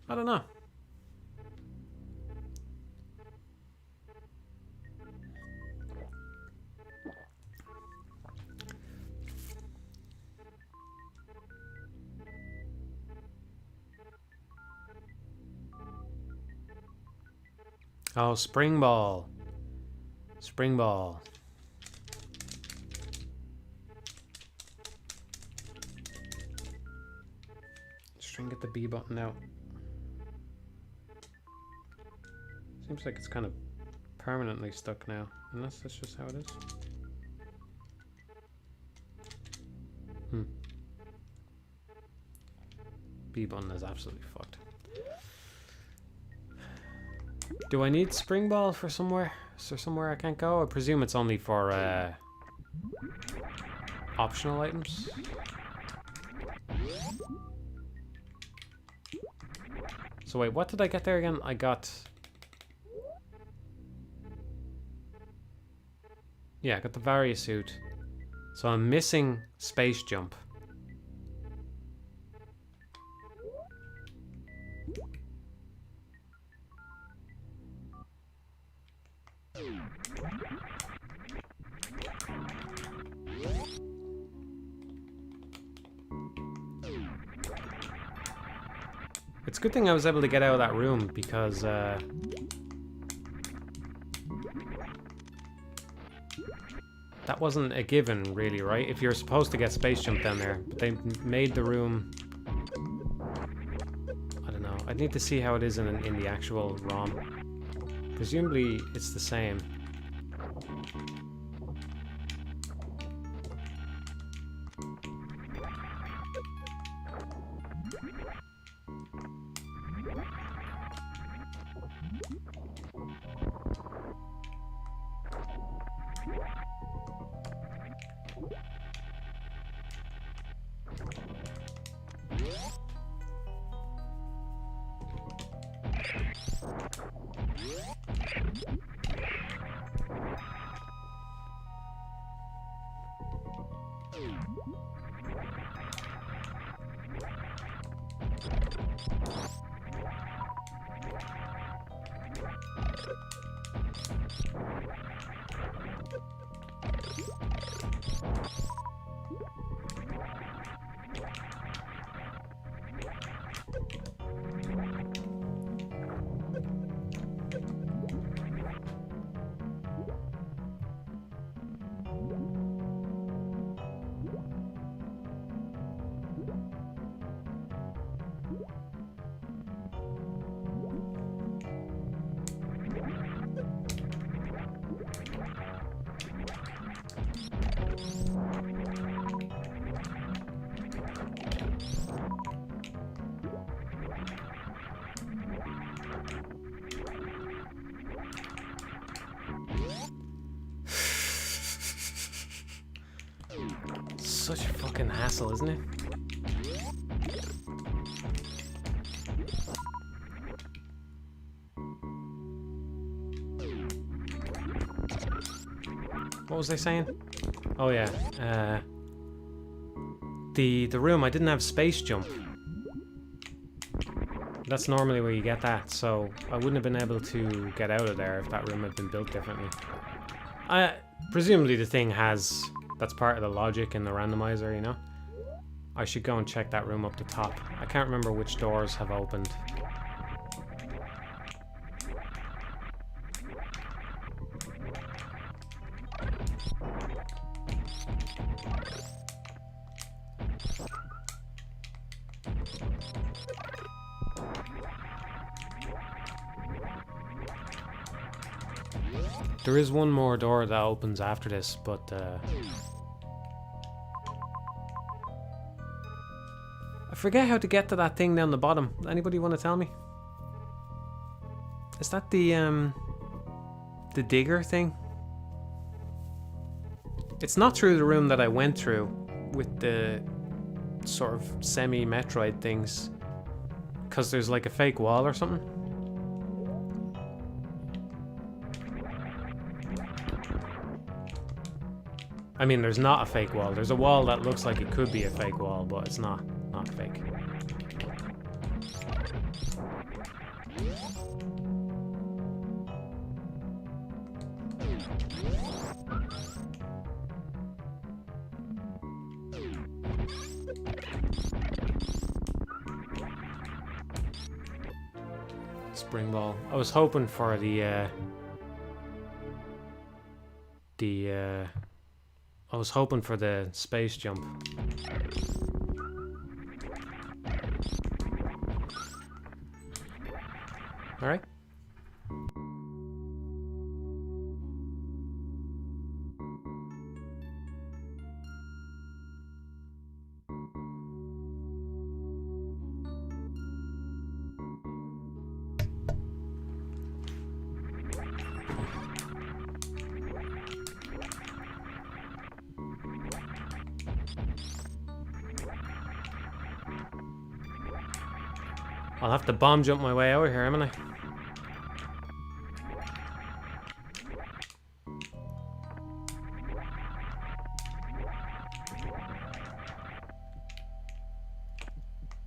I don't know. Oh, spring ball. Spring ball. Just try and get the B button out. Seems like it's kind of permanently stuck now, unless that's just how it is. B button is absolutely fucked. Do I need spring ball for somewhere? Is there somewhere I can't go? I presume it's only for optional items. So wait, what did I get there again? I got... Yeah, I got the Varia suit. So I'm missing space jump. It's a good thing I was able to get out of that room because that wasn't a given, really, right? If you're supposed to get space jump down there, but they made the room... I don't know. I'd need to see how it is in the actual ROM. Presumably, it's the same. such a fucking hassle, isn't it? What was I saying? Oh yeah, the room, I didn't have space jump. That's normally where you get that, so I wouldn't have been able to get out of there if that room had been built differently. Presumably the thing has, that's part of the logic in the randomizer, you know? I should go and check that room up the top. I can't remember which doors have opened. There is one more door that opens after this, but I forget how to get to that thing down the bottom. Anybody want to tell me? Is that the digger thing? It's not through the room that I went through with the sort of semi-Metroid things, because there's like a fake wall or something. I mean, there's not a fake wall. There's a wall that looks like it could be a fake wall, but it's not fake. Spring ball. I was hoping for I was hoping for the space jump. All right. I'll have to bomb jump my way over here, haven't I?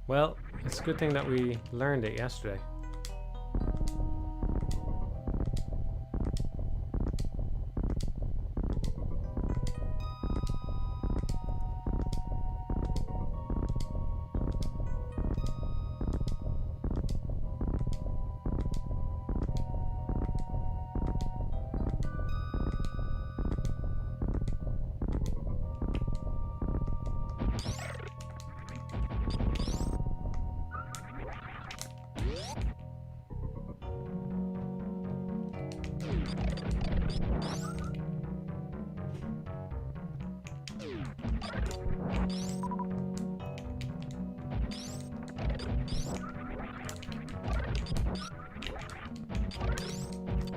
Well, it's a good thing that we learned it yesterday.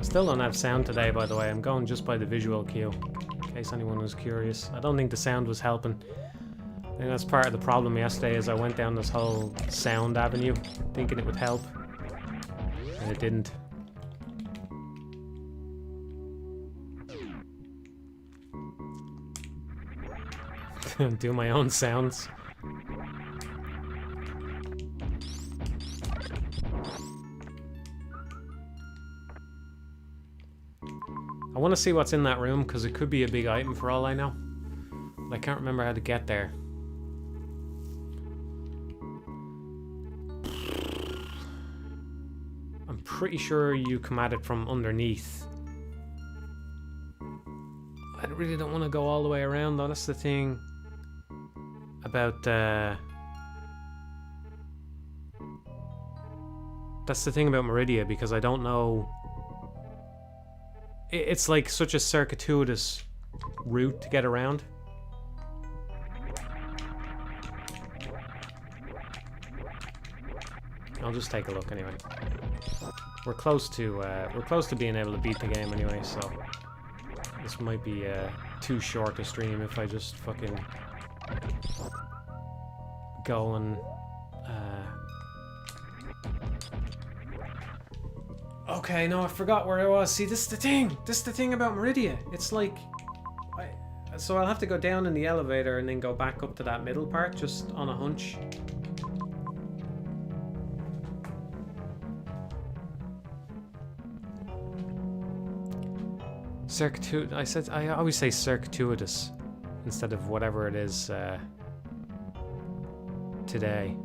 Still don't have sound today, by the way. I'm going just by the visual cue, in case anyone was curious. I don't think the sound was helping. I think that's part of the problem yesterday, is I went down this whole sound avenue, thinking it would help, and it didn't. Do my own sounds. I want to see what's in that room, because it could be a big item for all I know. But I can't remember how to get there. I'm pretty sure you come at it from underneath. I really don't want to go all the way around, though. That's the thing about Meridia, because I don't know. It's like such a circuitous route to get around. I'll just take a look anyway. We're close to being able to beat the game anyway, so this might be too short a stream if I just fucking go and okay, no, I forgot where I was. See, this is the thing. This is the thing about Meridia. It's like so I'll have to go down in the elevator and then go back up to that middle part just on a hunch. I always say circuitous instead of whatever it is today.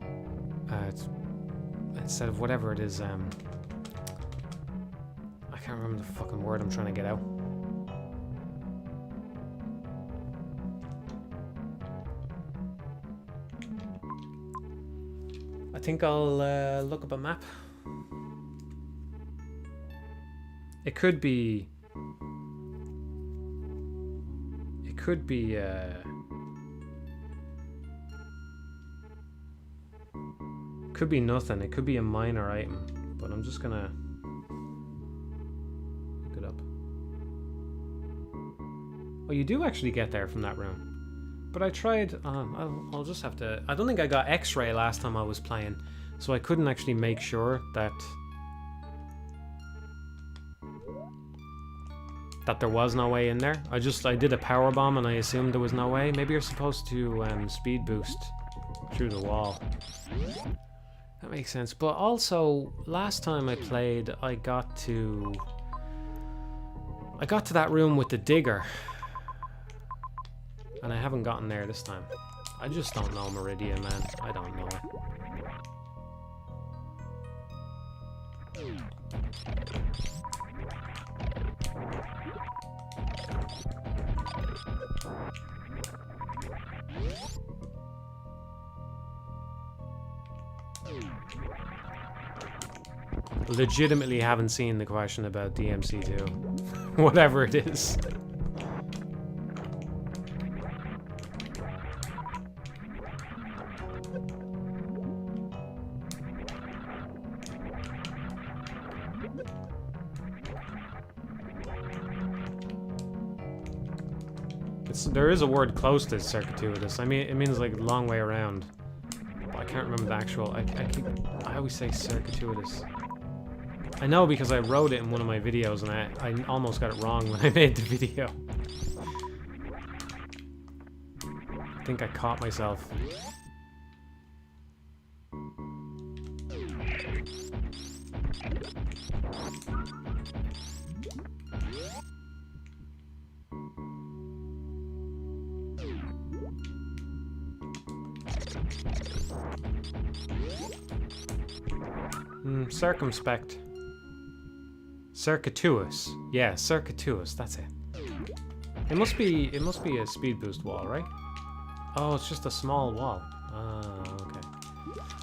Instead of whatever it is, I can't remember the fucking word I'm trying to get out. I think I'll look up a map. It could be nothing. It could be a minor item, but I'm just gonna look it up. Oh, you do actually get there from that room. But I tried, I'll just have to, I don't think I got X-ray last time I was playing, so I couldn't actually make sure that there was no way in there. I did a power bomb and I assumed there was no way. Maybe you're supposed to speed boost through the wall. That makes sense. But also, last time I played, I got to that room with the digger. And I haven't gotten there this time. I just don't know Meridia, man. I don't know it. Legitimately haven't seen the question about DMC2. Whatever it is. There is a word close to circuitous. I mean, it means like long way around. But I can't remember the actual. I always say circuitous. I know because I wrote it in one of my videos and I almost got it wrong when I made the video. I think I caught myself. Circumspect. Circuitous. Yeah, circuitous, that's it. It must be a speed boost wall, right? Oh, it's just a small wall. Ah, okay.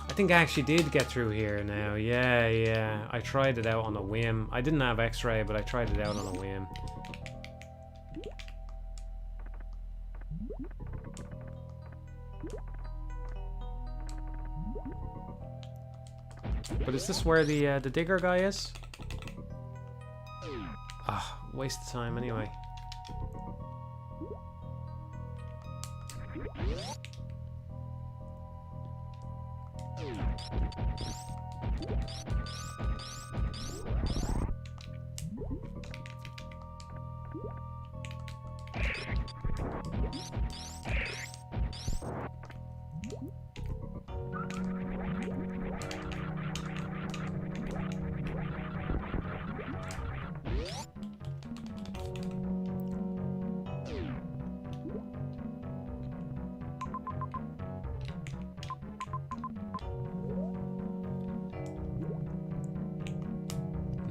I think I actually did get through here now. Yeah. I tried it out on a whim. I didn't have X-ray, but I tried it out on a whim. But is this where the digger guy is? Ah, waste of time anyway.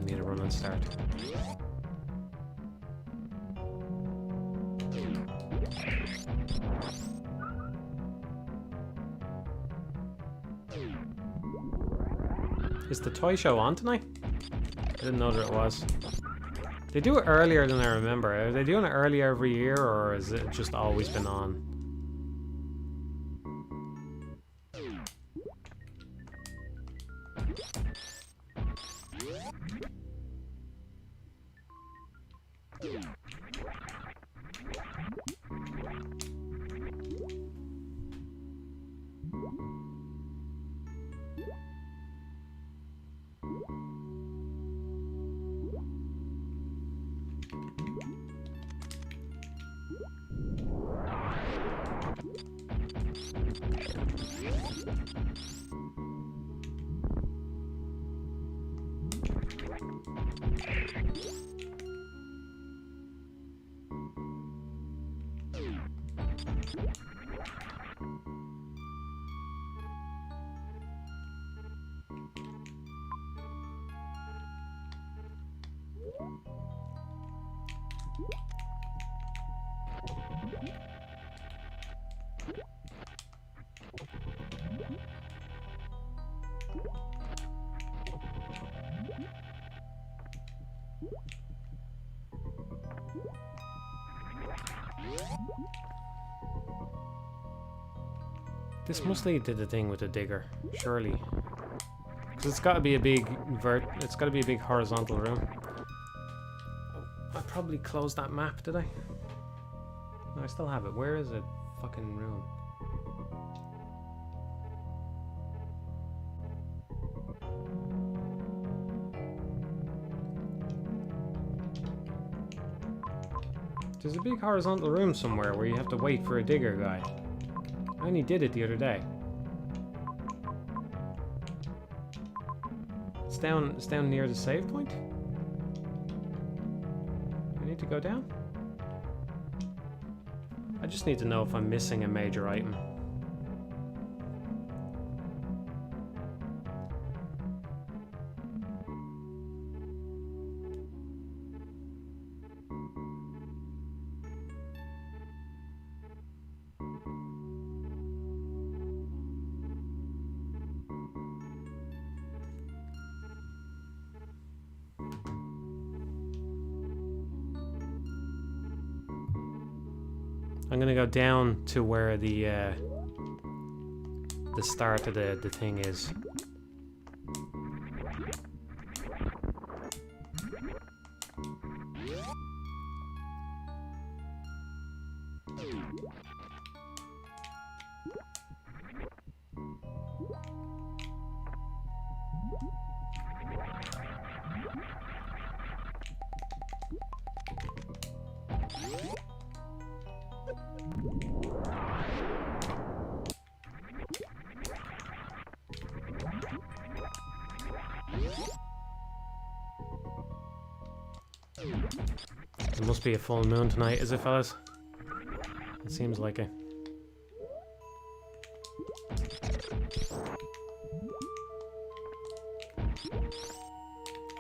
Need a run and start. Is the toy show on tonight? I didn't know that it was. They do it earlier than I remember. Are they doing it earlier every year, or has it just always been on? This must lead to the thing with the digger, surely. Because it's got to be a big it's got to be a big horizontal room. Oh, I probably closed that map, did I? No, I still have it. Where is it? Fucking room. There's a big horizontal room somewhere where you have to wait for a digger guy. I only did it the other day. It's down near the save point? I need to go down? I just need to know if I'm missing a major item. I'm gonna go down to where the start of the thing is. It must be a full moon tonight, is it, fellas? It seems like it.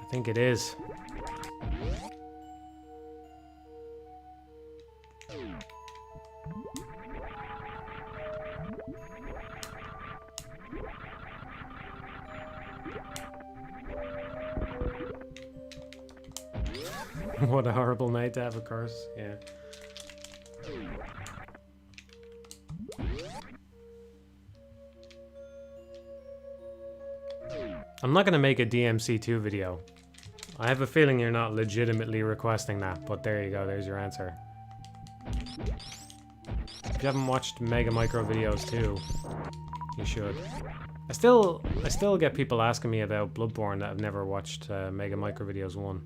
I think it is. What a horrible night to have a curse, yeah. I'm not gonna make a DMC2 video. I have a feeling you're not legitimately requesting that, but there you go, there's your answer. If you haven't watched Mega Micro videos too, you should. I still get people asking me about Bloodborne that have never watched Mega Micro videos 1.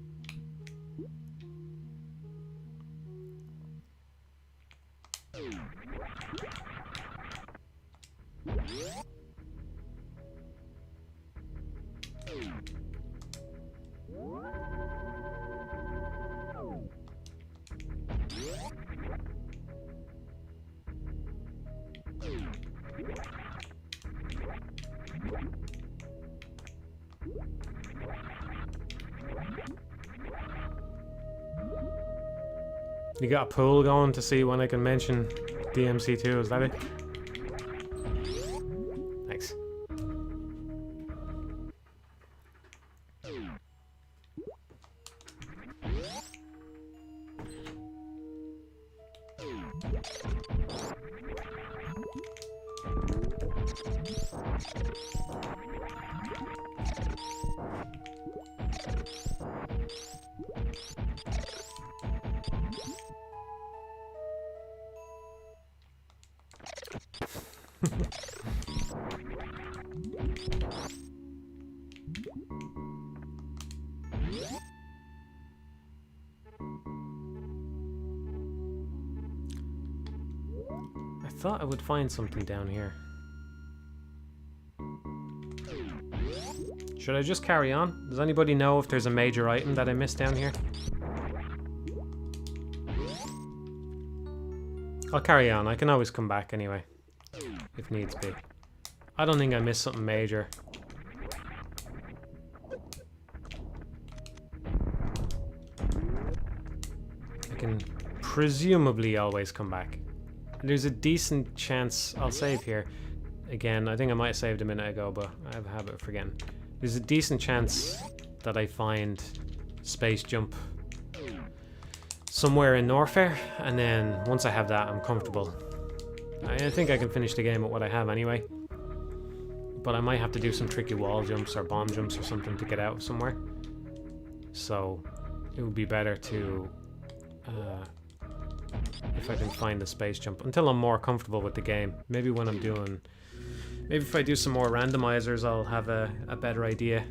You got a poll going to see when I can mention DMC2, is that it? Thanks. I thought I would find something down here. Should I just carry on? Does anybody know if there's a major item that I missed down here? I'll carry on. I can always come back anyway, if needs be. I don't think I missed something major. can presumably always come back. There's a decent chance I'll save here. Again, I think I might have saved a minute ago, but I have a habit of forgetting. There's a decent chance that I find space jump somewhere in Norfair, and then once I have that, I'm comfortable. I think I can finish the game with what I have anyway. But I might have to do some tricky wall jumps or bomb jumps or something to get out somewhere. So it would be better to, if I can find the space jump, until I'm more comfortable with the game. Maybe when I'm doing, maybe if I do some more randomizers, I'll have a better idea.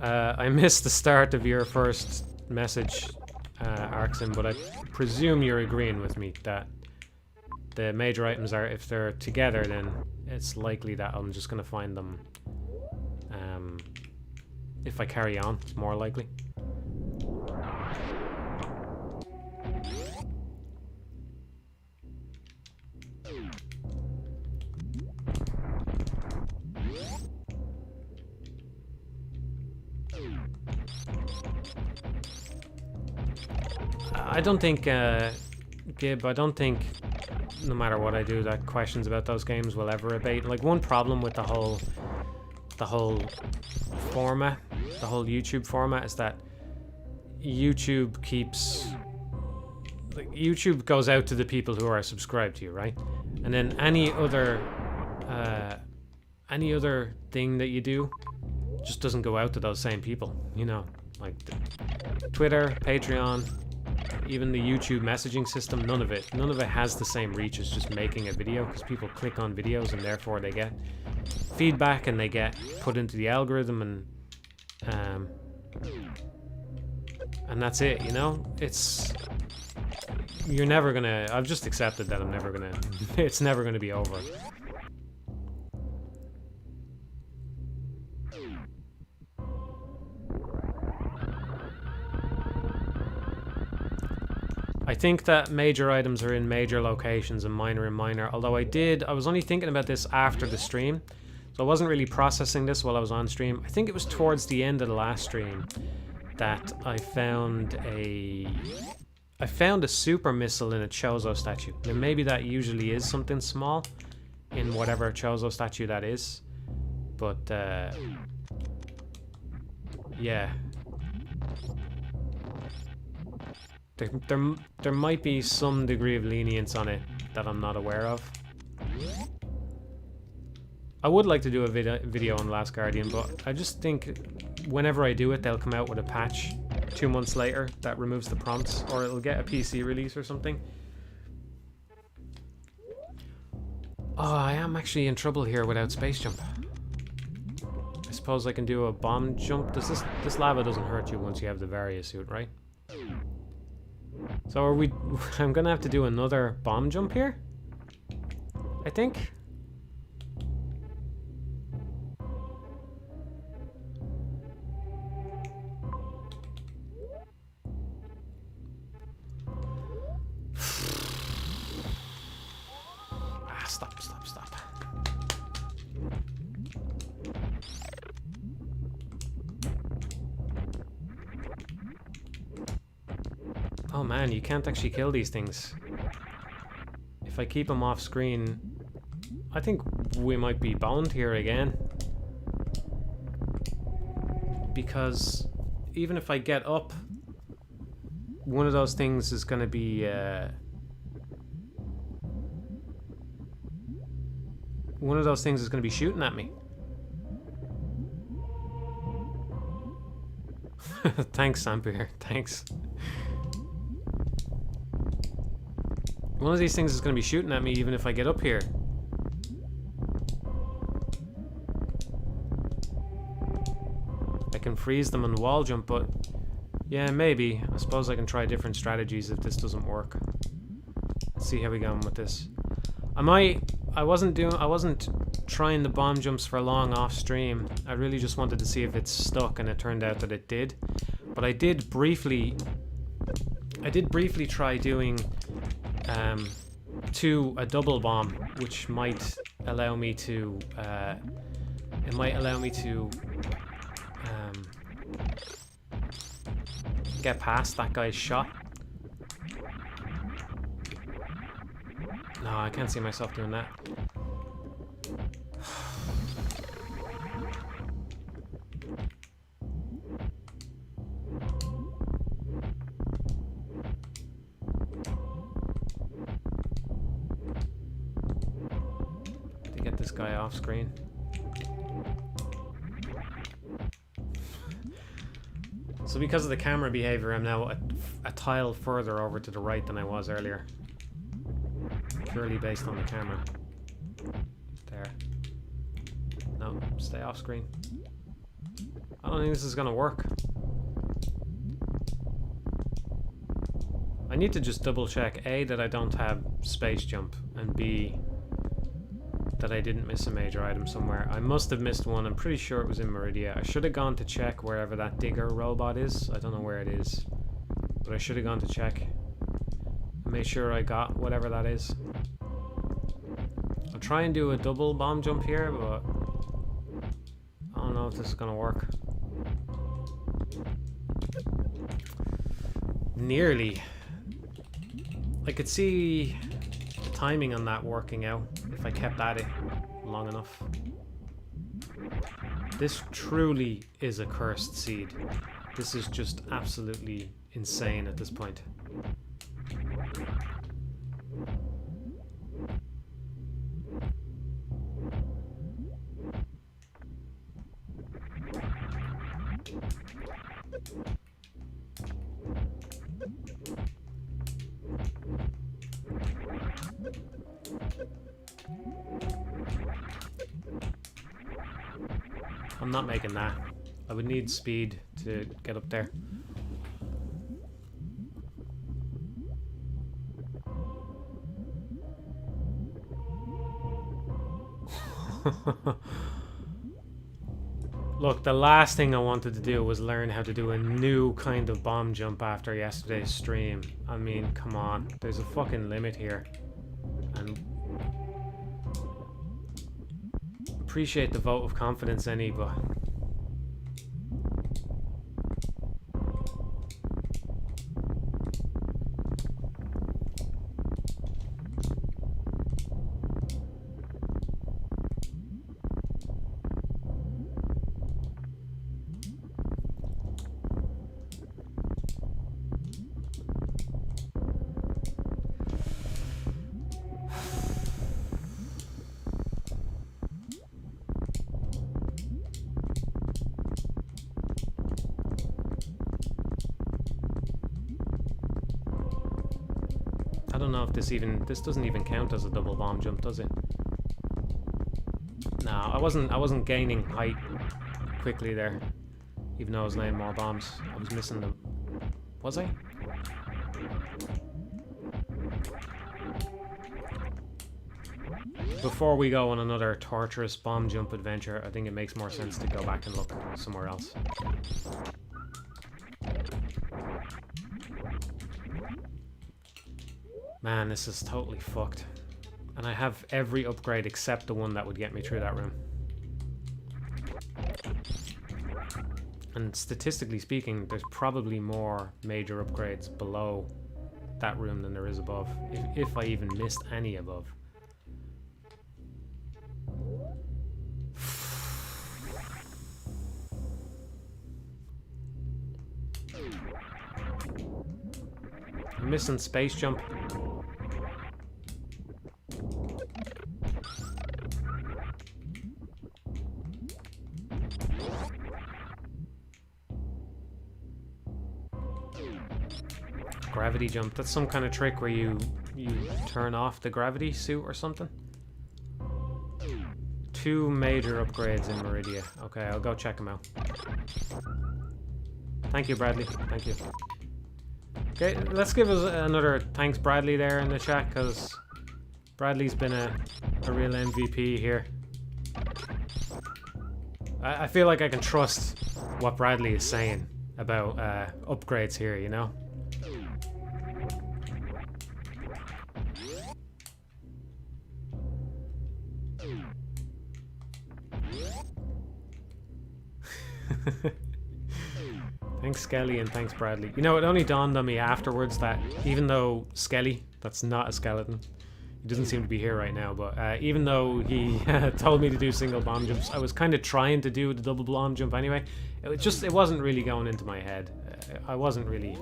I missed the start of your first message, Arxin, but I presume you're agreeing with me that the major items are, if they're together, then it's likely that I'm just going to find them. If I carry on, it's more likely. I don't think, Gib, I don't think no matter what I do that questions about those games will ever abate. Like, one problem with the whole format, the whole YouTube format, is that YouTube keeps, like, YouTube goes out to the people who are subscribed to you, right? And then any other thing that you do just doesn't go out to those same people, you know, like Twitter, Patreon, even the YouTube messaging system. None of it has the same reach as just making a video, because people click on videos and therefore they get feedback and they get put into the algorithm, and that's it, you know. You're never gonna, I've just accepted that I'm never gonna it's never gonna be over. I think that major items are in major locations and minor in minor, although I was only thinking about this after the stream, so I wasn't really processing this while I was on stream. I think it was towards the end of the last stream that I found a super missile in a Chozo statue. Now maybe that usually is something small in whatever Chozo statue that is, but yeah. There might be some degree of lenience on it that I'm not aware of. I would like to do a video on Last Guardian, but I just think whenever I do it, they'll come out with a patch 2 months later that removes the prompts, or it'll get a PC release or something. Oh, I am actually in trouble here without space jump. I suppose I can do a bomb jump. This lava doesn't hurt you once you have the Varia suit, right? So I'm gonna have to do another bomb jump here, I think. Stop. Oh man, you can't actually kill these things. If I keep them off screen, I think we might be bound here again. Because even if I get up, one of those things is going to be... one of those things is going to be shooting at me. Thanks, Sampir. Thanks. One of these things is going to be shooting at me even if I get up here. I can freeze them and wall jump, but yeah, maybe. I suppose I can try different strategies if this doesn't work. Let's see how we go with this. I wasn't trying the bomb jumps for long off stream. I really just wanted to see if it stuck, and it turned out that it did. But I did briefly try doing to a double bomb, which might allow me to get past that guy's shot. No, I can't see myself doing that. To get this guy off screen. So because of the camera behavior, I'm now a tile further over to the right than I was earlier. Purely based on the camera. There. No, stay off screen. I don't think this is gonna work. I need to just double check A, that I don't have space jump, and B, that I didn't miss a major item somewhere. I must have missed one. I'm pretty sure it was in Meridia. I should have gone to check wherever that digger robot is. I don't know where it is, but I should have gone to check and make sure I got whatever that is. I'll try and do a double bomb jump here, but I don't know if this is gonna work. Nearly. I could see the timing on that working out if I kept at it long enough. This truly is a cursed seed. This is just absolutely insane at this point. I'm not making that. I would need speed to get up there. Look, the last thing I wanted to do was learn how to do a new kind of bomb jump after yesterday's stream. I mean, come on. There's a fucking limit here. And appreciate the vote of confidence, Any, but I don't know if this doesn't even count as a double bomb jump, does it? No, I wasn't gaining height quickly there, even though I was laying more bombs. I was missing them. Was I? Before we go on another torturous bomb jump adventure, I think it makes more sense to go back and look somewhere else. Man, this is totally fucked. And I have every upgrade except the one that would get me through that room. And statistically speaking, there's probably more major upgrades below that room than there is above. If I even missed any above. I'm missing space jump. Gravity jump. That's some kind of trick where you turn off the gravity suit or something. 2 major upgrades in Meridia. Okay, I'll go check them out. Thank you, Bradley. Thank you. Okay, let's give us another thanks, Bradley, there in the chat, because Bradley's been a real MVP here. I feel like I can trust what Bradley is saying about upgrades here, you know? Thanks, Skelly, and thanks, Bradley. You know, it only dawned on me afterwards that even though Skelly, that's not a skeleton, he doesn't seem to be here right now, but even though he told me to do single bomb jumps, I was kind of trying to do the double bomb jump anyway. It wasn't really going into my head. I wasn't really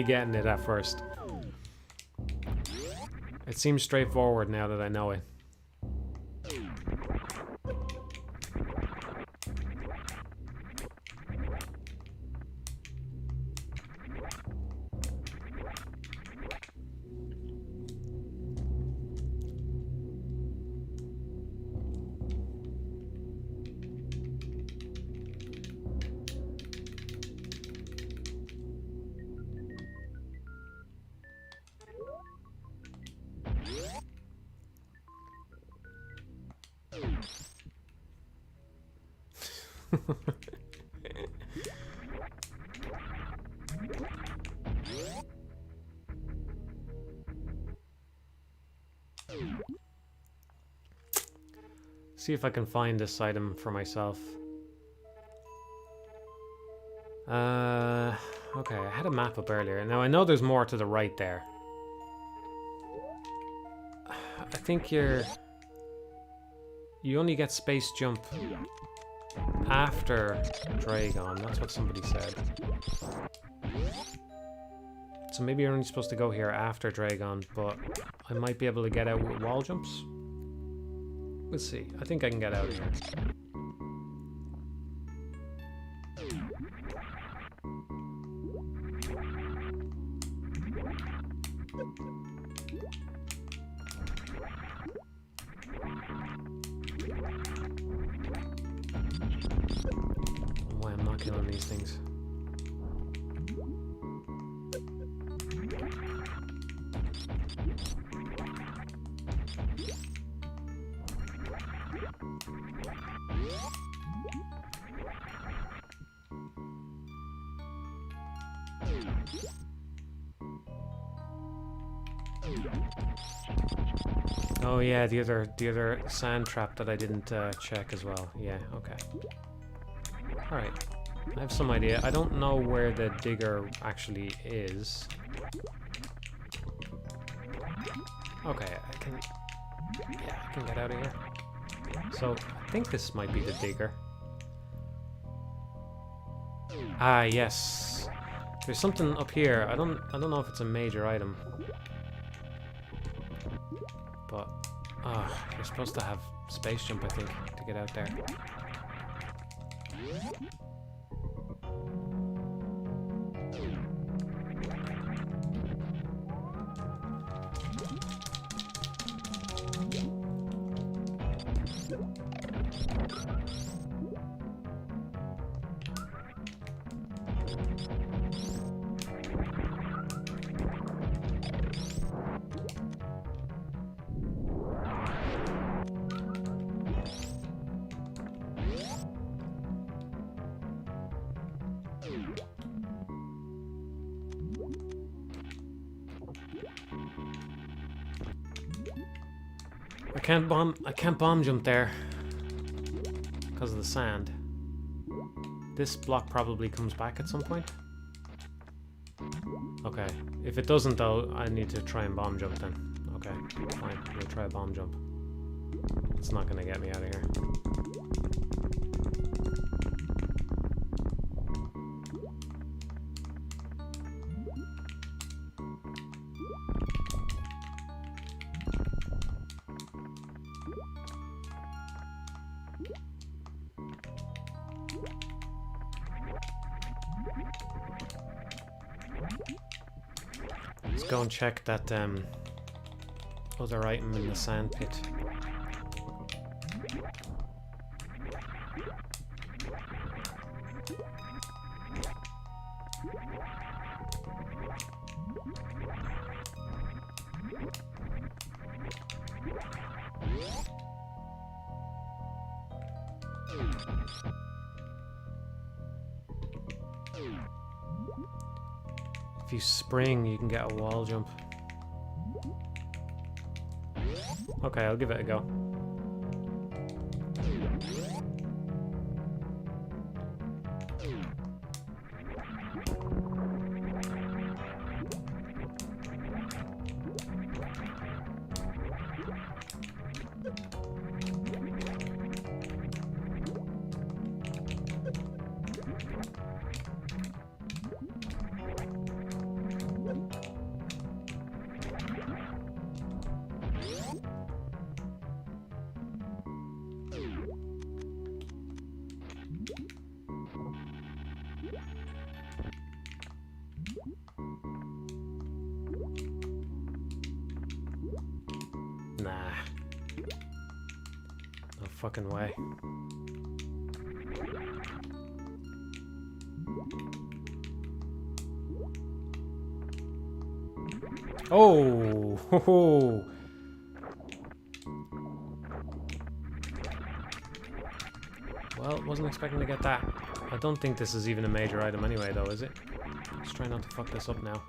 getting it at first. It seems straightforward now that I know it. See if I can find this item for myself. Okay, I had a map up earlier. Now I know there's more to the right there. I think you only get space jump after Dragon. That's what somebody said. So maybe you're only supposed to go here after Dragon, but I might be able to get out with wall jumps. Let's see. I think I can get out of here. Why I'm not killing these things. Oh yeah, the other sand trap that I didn't check as well. Yeah, okay. Alright. I have some idea. I don't know where the digger actually is. Okay, I can get out of here. So I think this might be the digger. Ah yes. There's something up here. I don't know if it's a major item. But you're supposed to have space jump, I think, to get out there. I can't bomb jump there because of the sand. This block probably comes back at some point. Okay, if it doesn't though, I need to try and bomb jump then. Okay, fine, we'll try a bomb jump. It's not gonna get me out of here. Go and check that other item in the sand pit. If you spring, you can get a wall jump. Okay, I'll give it a go. Nah. No fucking way. Oh! Ho ho! Well, wasn't expecting to get that. I don't think this is even a major item anyway, though, is it? Let's try not to fuck this up now.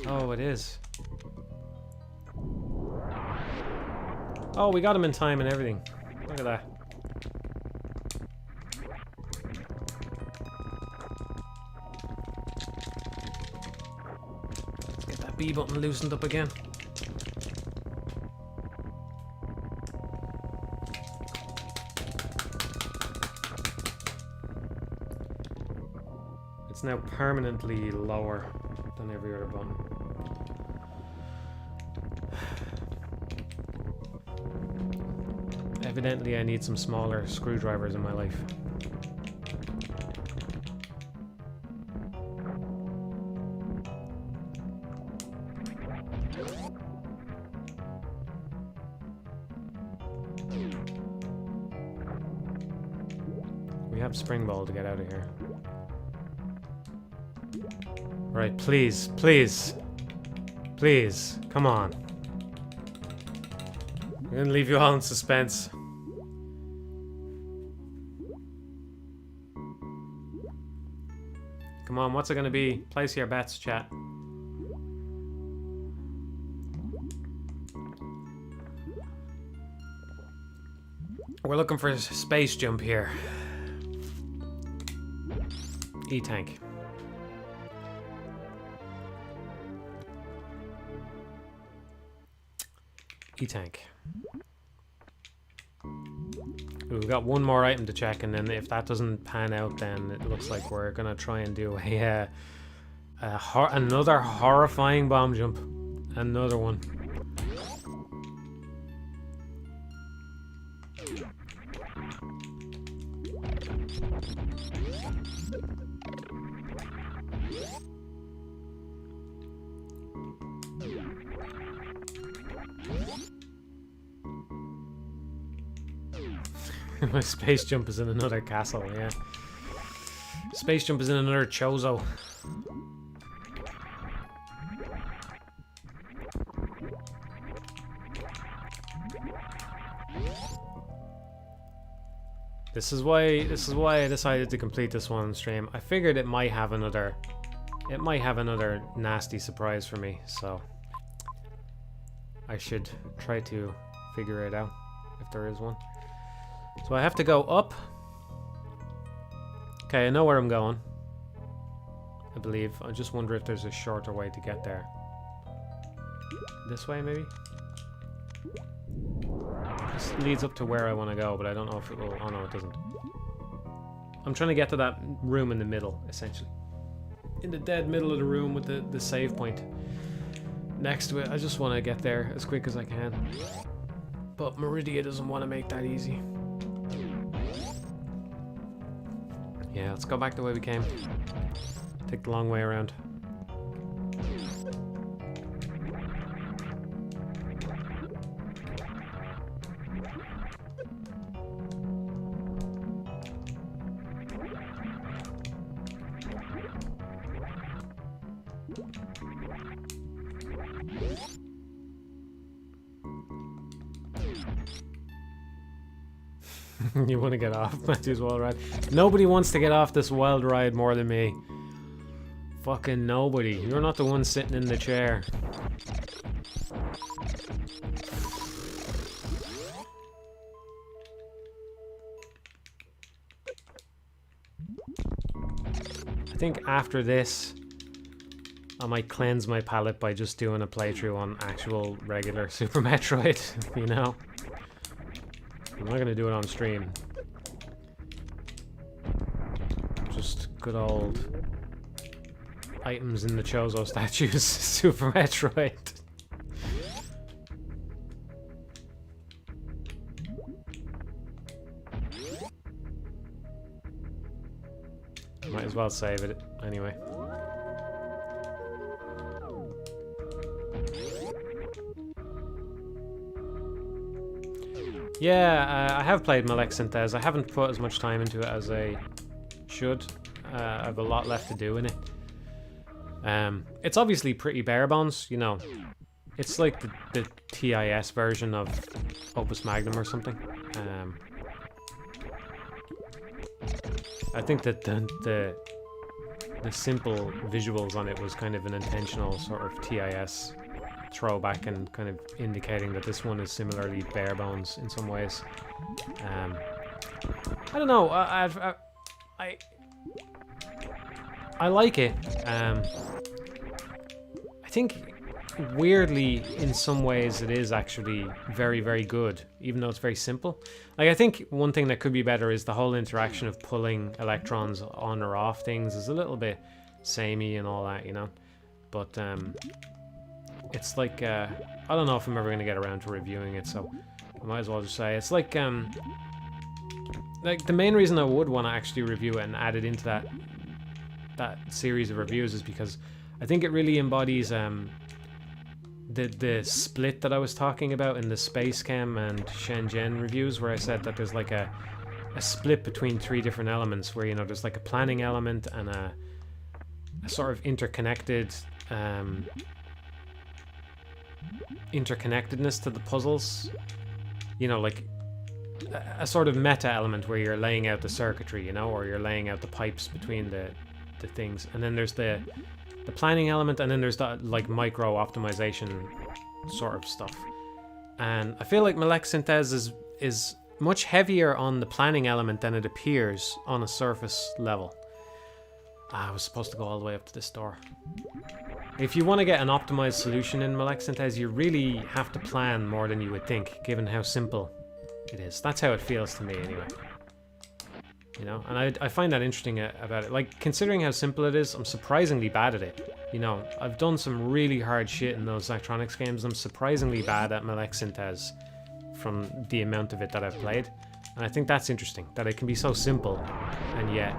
Oh, it is. Oh, we got him in time and everything. Look at that. Let's get that B button loosened up again. It's now permanently lower than every other button. Evidently, I need some smaller screwdrivers in my life. We have spring ball to get out of here. Right, please, please, please, come on. I'm gonna leave you all in suspense. Come on, what's it gonna be? Place your bets, chat. We're looking for a space jump here. E-tank. E-tank. We've got one more item to check, and then if that doesn't pan out, then it looks like we're gonna try and do another horrifying bomb jump. Another one. My space jump is in another castle, yeah. Space jump is in another chozo. This is why I decided to complete this one on stream. I figured it might have another nasty surprise for me, so I should try to figure it out if there is one. So I have to go up. Okay, I know where I'm going, I believe. I just wonder if there's a shorter way to get there. This way, maybe? This leads up to where I want to go, but I don't know if it will... Oh no, it doesn't. I'm trying to get to that room in the middle, essentially. In the dead middle of the room with the save point next to it. I just want to get there as quick as I can. But Meridia doesn't want to make that easy. Yeah, let's go back the way we came. Take the long way around. You want to get off Matthew's wild ride? Nobody wants to get off this wild ride more than me. Fucking nobody. You're not the one sitting in the chair. I think after this, I might cleanse my palate by just doing a playthrough on actual regular Super Metroid, you know? I'm not going to do it on stream. Just good old items in the Chozo statues, Super Metroid. Might as well save it anyway. Yeah, I have played Metroid. I haven't put as much time into it as I should. I have a lot left to do in it. It's obviously pretty bare bones, you know. It's like the TIS version of Opus Magnum or something. I think that the simple visuals on it was kind of an intentional sort of TIS throwback and kind of indicating that this one is similarly bare bones in some ways. I don't know. I like it. I think weirdly in some ways it is actually very, very good, even though it's very simple. Like, I think one thing that could be better is the whole interaction of pulling electrons on or off things is a little bit samey and all that, you know. But it's like I don't know if I'm ever going to get around to reviewing it, so I might as well just say it's like the main reason I would want to actually review it and add it into that series of reviews is because I think it really embodies the split that I was talking about in the Space Chem and Shenzhen reviews, where I said that there's like a split between three different elements, where, you know, there's like a planning element and a sort of interconnectedness to the puzzles, you know, like a sort of meta element where you're laying out the circuitry, you know, or you're laying out the pipes between the things, and then there's the planning element, and then there's that like micro optimization sort of stuff. And I feel like Metroid is much heavier on the planning element than it appears on a surface level. I was supposed to go all the way up to this door. If you want to get an optimized solution in Metroid, you really have to plan more than you would think, given how simple it is. That's how it feels to me anyway. You know, and I find that interesting about it. Like, considering how simple it is, I'm surprisingly bad at it. You know, I've done some really hard shit in those electronics games. I'm surprisingly bad at Metroid from the amount of it that I've played. And I think that's interesting, that it can be so simple, and yet,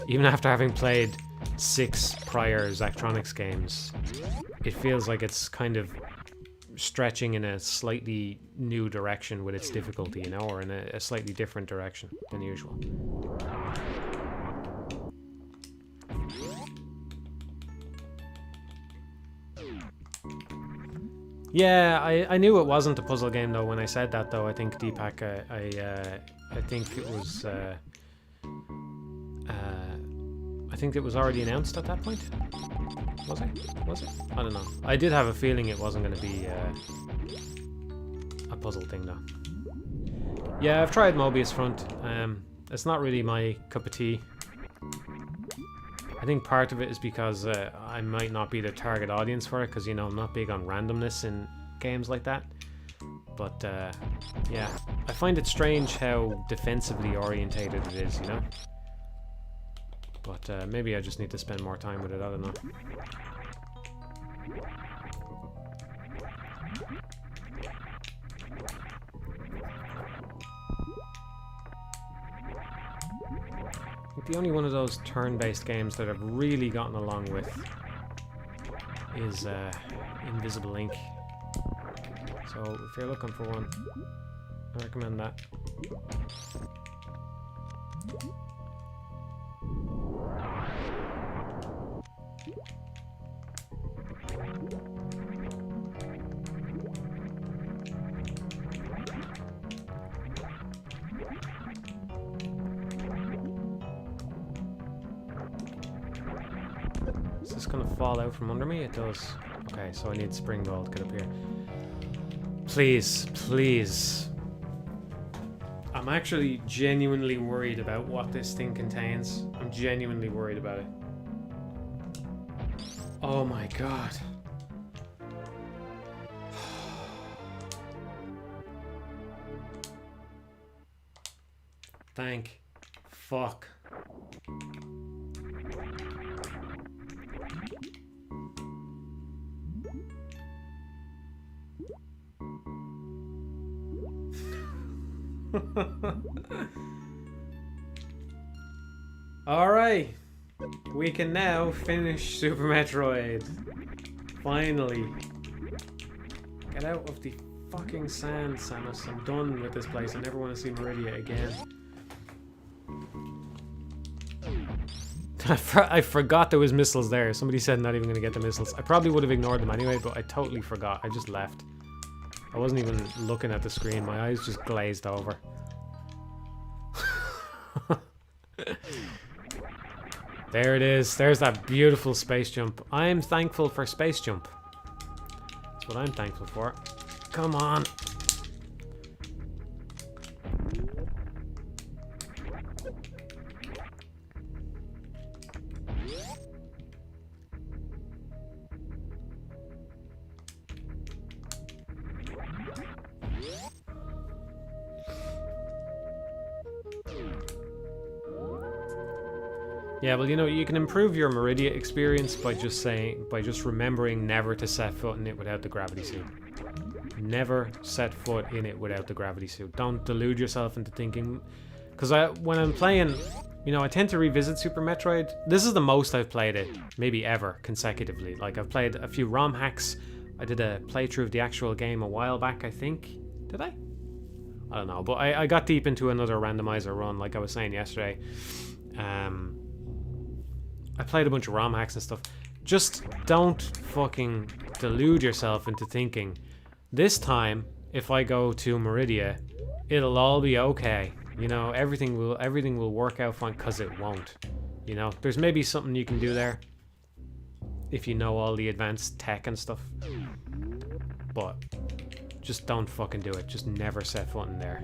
even after having played 6 prior Zachtronics games, it feels like it's kind of stretching in a slightly new direction with its difficulty, you know, or in a slightly different direction than usual. Yeah, I knew it wasn't a puzzle game though when I said that, though. I think Deepak, I think it was I think it was already announced at that point. Was it? Was it? I don't know. I did have a feeling it wasn't going to be a puzzle thing, though. Yeah, I've tried Mobius Front. It's not really my cup of tea. I think part of it is because I might not be the target audience for it, because, you know, I'm not big on randomness in games like that. But, yeah, I find it strange how defensively orientated it is, you know? But maybe I just need to spend more time with it, I don't know. I think the only one of those turn-based games that I've really gotten along with is Invisible Ink. So if you're looking for one, I recommend that. Is this gonna fall out from under me? It does. Okay, so I need springboard to get up here. Please, please. I'm actually genuinely worried about what this thing contains. I'm genuinely worried about it. Oh my god. Thank fuck. All right. We can now finish Super Metroid. Finally. Get out of the fucking sand, Samus. I'm done with this place. I never want to see Meridia again. I forgot there was missiles there. Somebody said not even going to get the missiles. I probably would have ignored them anyway, but I totally forgot. I just left. I wasn't even looking at the screen. My eyes just glazed over. There it is. There's that beautiful space jump. I'm thankful for space jump. That's what I'm thankful for. Come on. Yeah, well, you know, you can improve your Meridia experience by just remembering never to set foot in it without the gravity suit. Never set foot in it without the gravity suit. Don't delude yourself into thinking, because when I'm playing, you know, I tend to revisit Super Metroid. This is the most I've played it, maybe ever, consecutively. Like, I've played a few ROM hacks. I did a playthrough of the actual game a while back, I think. Did I? I don't know, but I got deep into another randomizer run, like I was saying yesterday. I played a bunch of ROM hacks and stuff. Just don't fucking delude yourself into thinking, this time, if I go to Meridia, it'll all be okay. You know, everything will work out fine, because it won't. You know, there's maybe something you can do there if you know all the advanced tech and stuff. But just don't fucking do it. Just never set foot in there.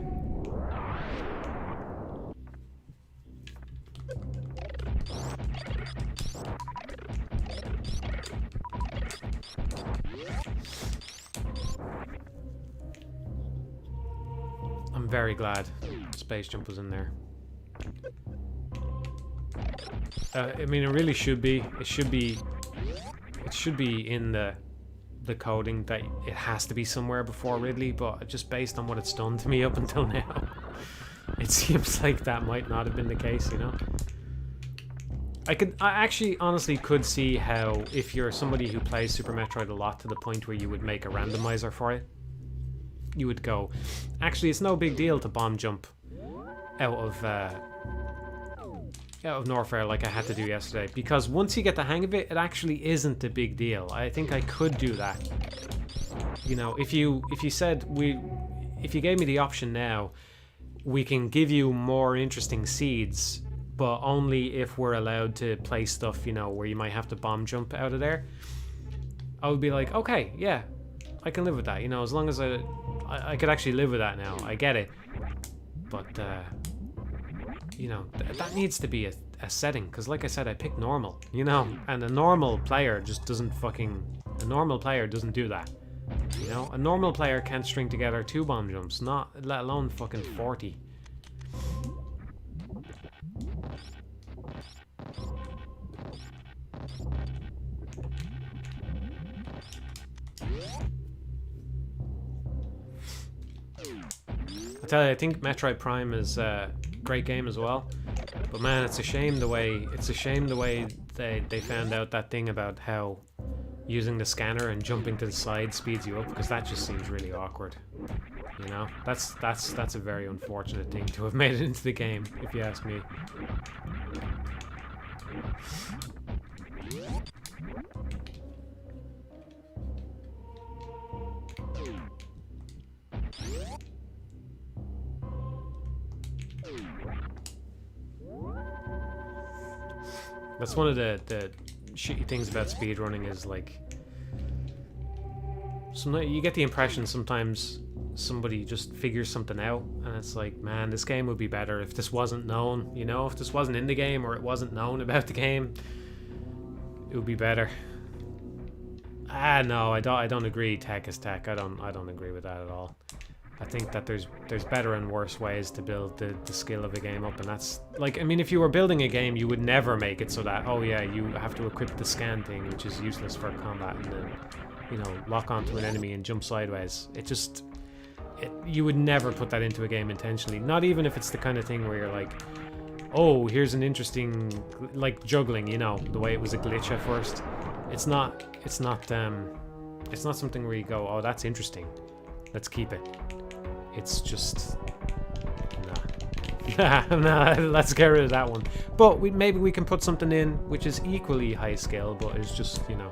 I'm very glad Space Jump was in there. I mean, it really should be. It should be in the coding that it has to be somewhere before Ridley, but just based on what it's done to me up until now, it seems like that might not have been the case, you know? I actually honestly could see how, if you're somebody who plays Super Metroid a lot to the point where you would make a randomizer for it, you would go, actually, it's no big deal to bomb jump out of Norfair like I had to do yesterday, because once you get the hang of it, it actually isn't a big deal. I think I could do that. You know, if you gave me the option now, we can give you more interesting seeds, but only if we're allowed to play stuff, you know, where you might have to bomb jump out of there. I would be like, okay, yeah, I can live with that, you know, as long as I could actually live with that now. I get it. But, you know, that needs to be a setting, because like I said, I picked normal, you know, and a normal player just doesn't a normal player doesn't do that, you know? A normal player can't string together 2 bomb jumps, let alone fucking 40. I tell you, I think Metroid Prime is a great game as well, but man, it's a shame the way they found out that thing about how using the scanner and jumping to the side speeds you up, because that just seems really awkward. You know, that's a very unfortunate thing to have made it into the game, if you ask me. That's one of the shitty things about speedrunning, is like, you get the impression sometimes somebody just figures something out, and it's like, man, this game would be better if this wasn't known, you know, if this wasn't in the game, or it wasn't known about the game, it would be better. No, I don't agree. Tech is tech. I don't agree with that at all. I think that there's better and worse ways to build the skill of a game up, and that's, like, I mean, if you were building a game, you would never make it so that, oh yeah, you have to equip the scan thing, which is useless for combat, and then, you know, lock onto an enemy and jump sideways. You would never put that into a game intentionally, not even if it's the kind of thing where you're like, oh, here's an interesting, like juggling, you know, the way it was a glitch at first. It's not something where you go, oh, that's interesting, let's keep it. It's just, nah. Nah, let's get rid of that one. But maybe we can put something in which is equally high scale, but is just, you know,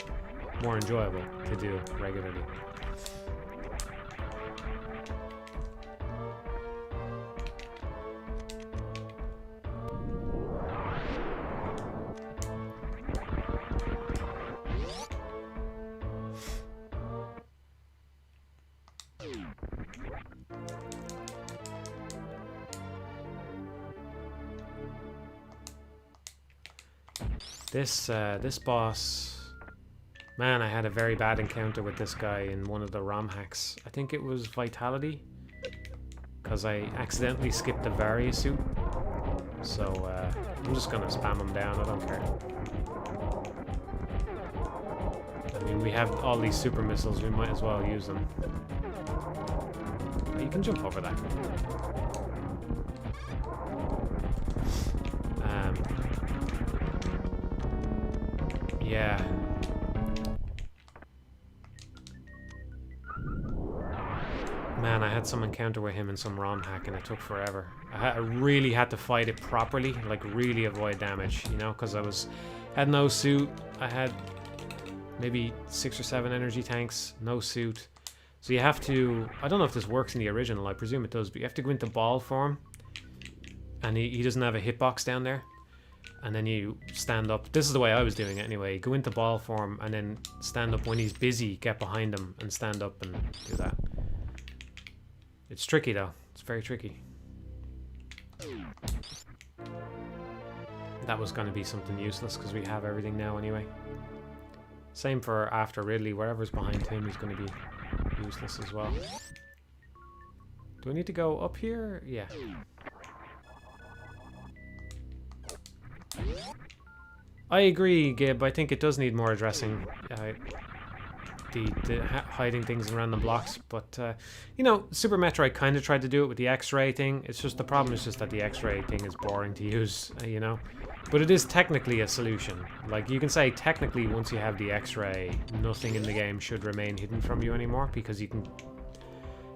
more enjoyable to do regularly. This boss, man, I had a very bad encounter with this guy in one of the ROM hacks. I think it was Vitality, because I accidentally skipped the Varia suit. So I'm just gonna spam him down, I don't care. I mean, we have all these super missiles, we might as well use them. You can jump over that. Yeah. Man, I had some encounter with him in some ROM hack and it took forever. I really had to fight it properly, like really avoid damage, you know, because I had no suit. I had maybe 6 or 7 energy tanks, no suit. So you have to, I don't know if this works in the original, I presume it does, but you have to go into ball form. And he doesn't have a hitbox down there. And then you stand up. This is the way I was doing it anyway. Go into ball form and then stand up when he's busy. Get behind him and stand up and do that. It's tricky though. It's very tricky. That was going to be something useless because we have everything now anyway. Same for after Ridley. Wherever's behind him is going to be useless as well. Do I need to go up here? Yeah. I agree, Gib. I think it does need more addressing. The hiding things in random blocks, but you know, Super Metroid kind of tried to do it with the X-ray thing. It's just the problem is just that the X-ray thing is boring to use, you know. But it is technically a solution. Like you can say, technically, once you have the X-ray, nothing in the game should remain hidden from you anymore because you can,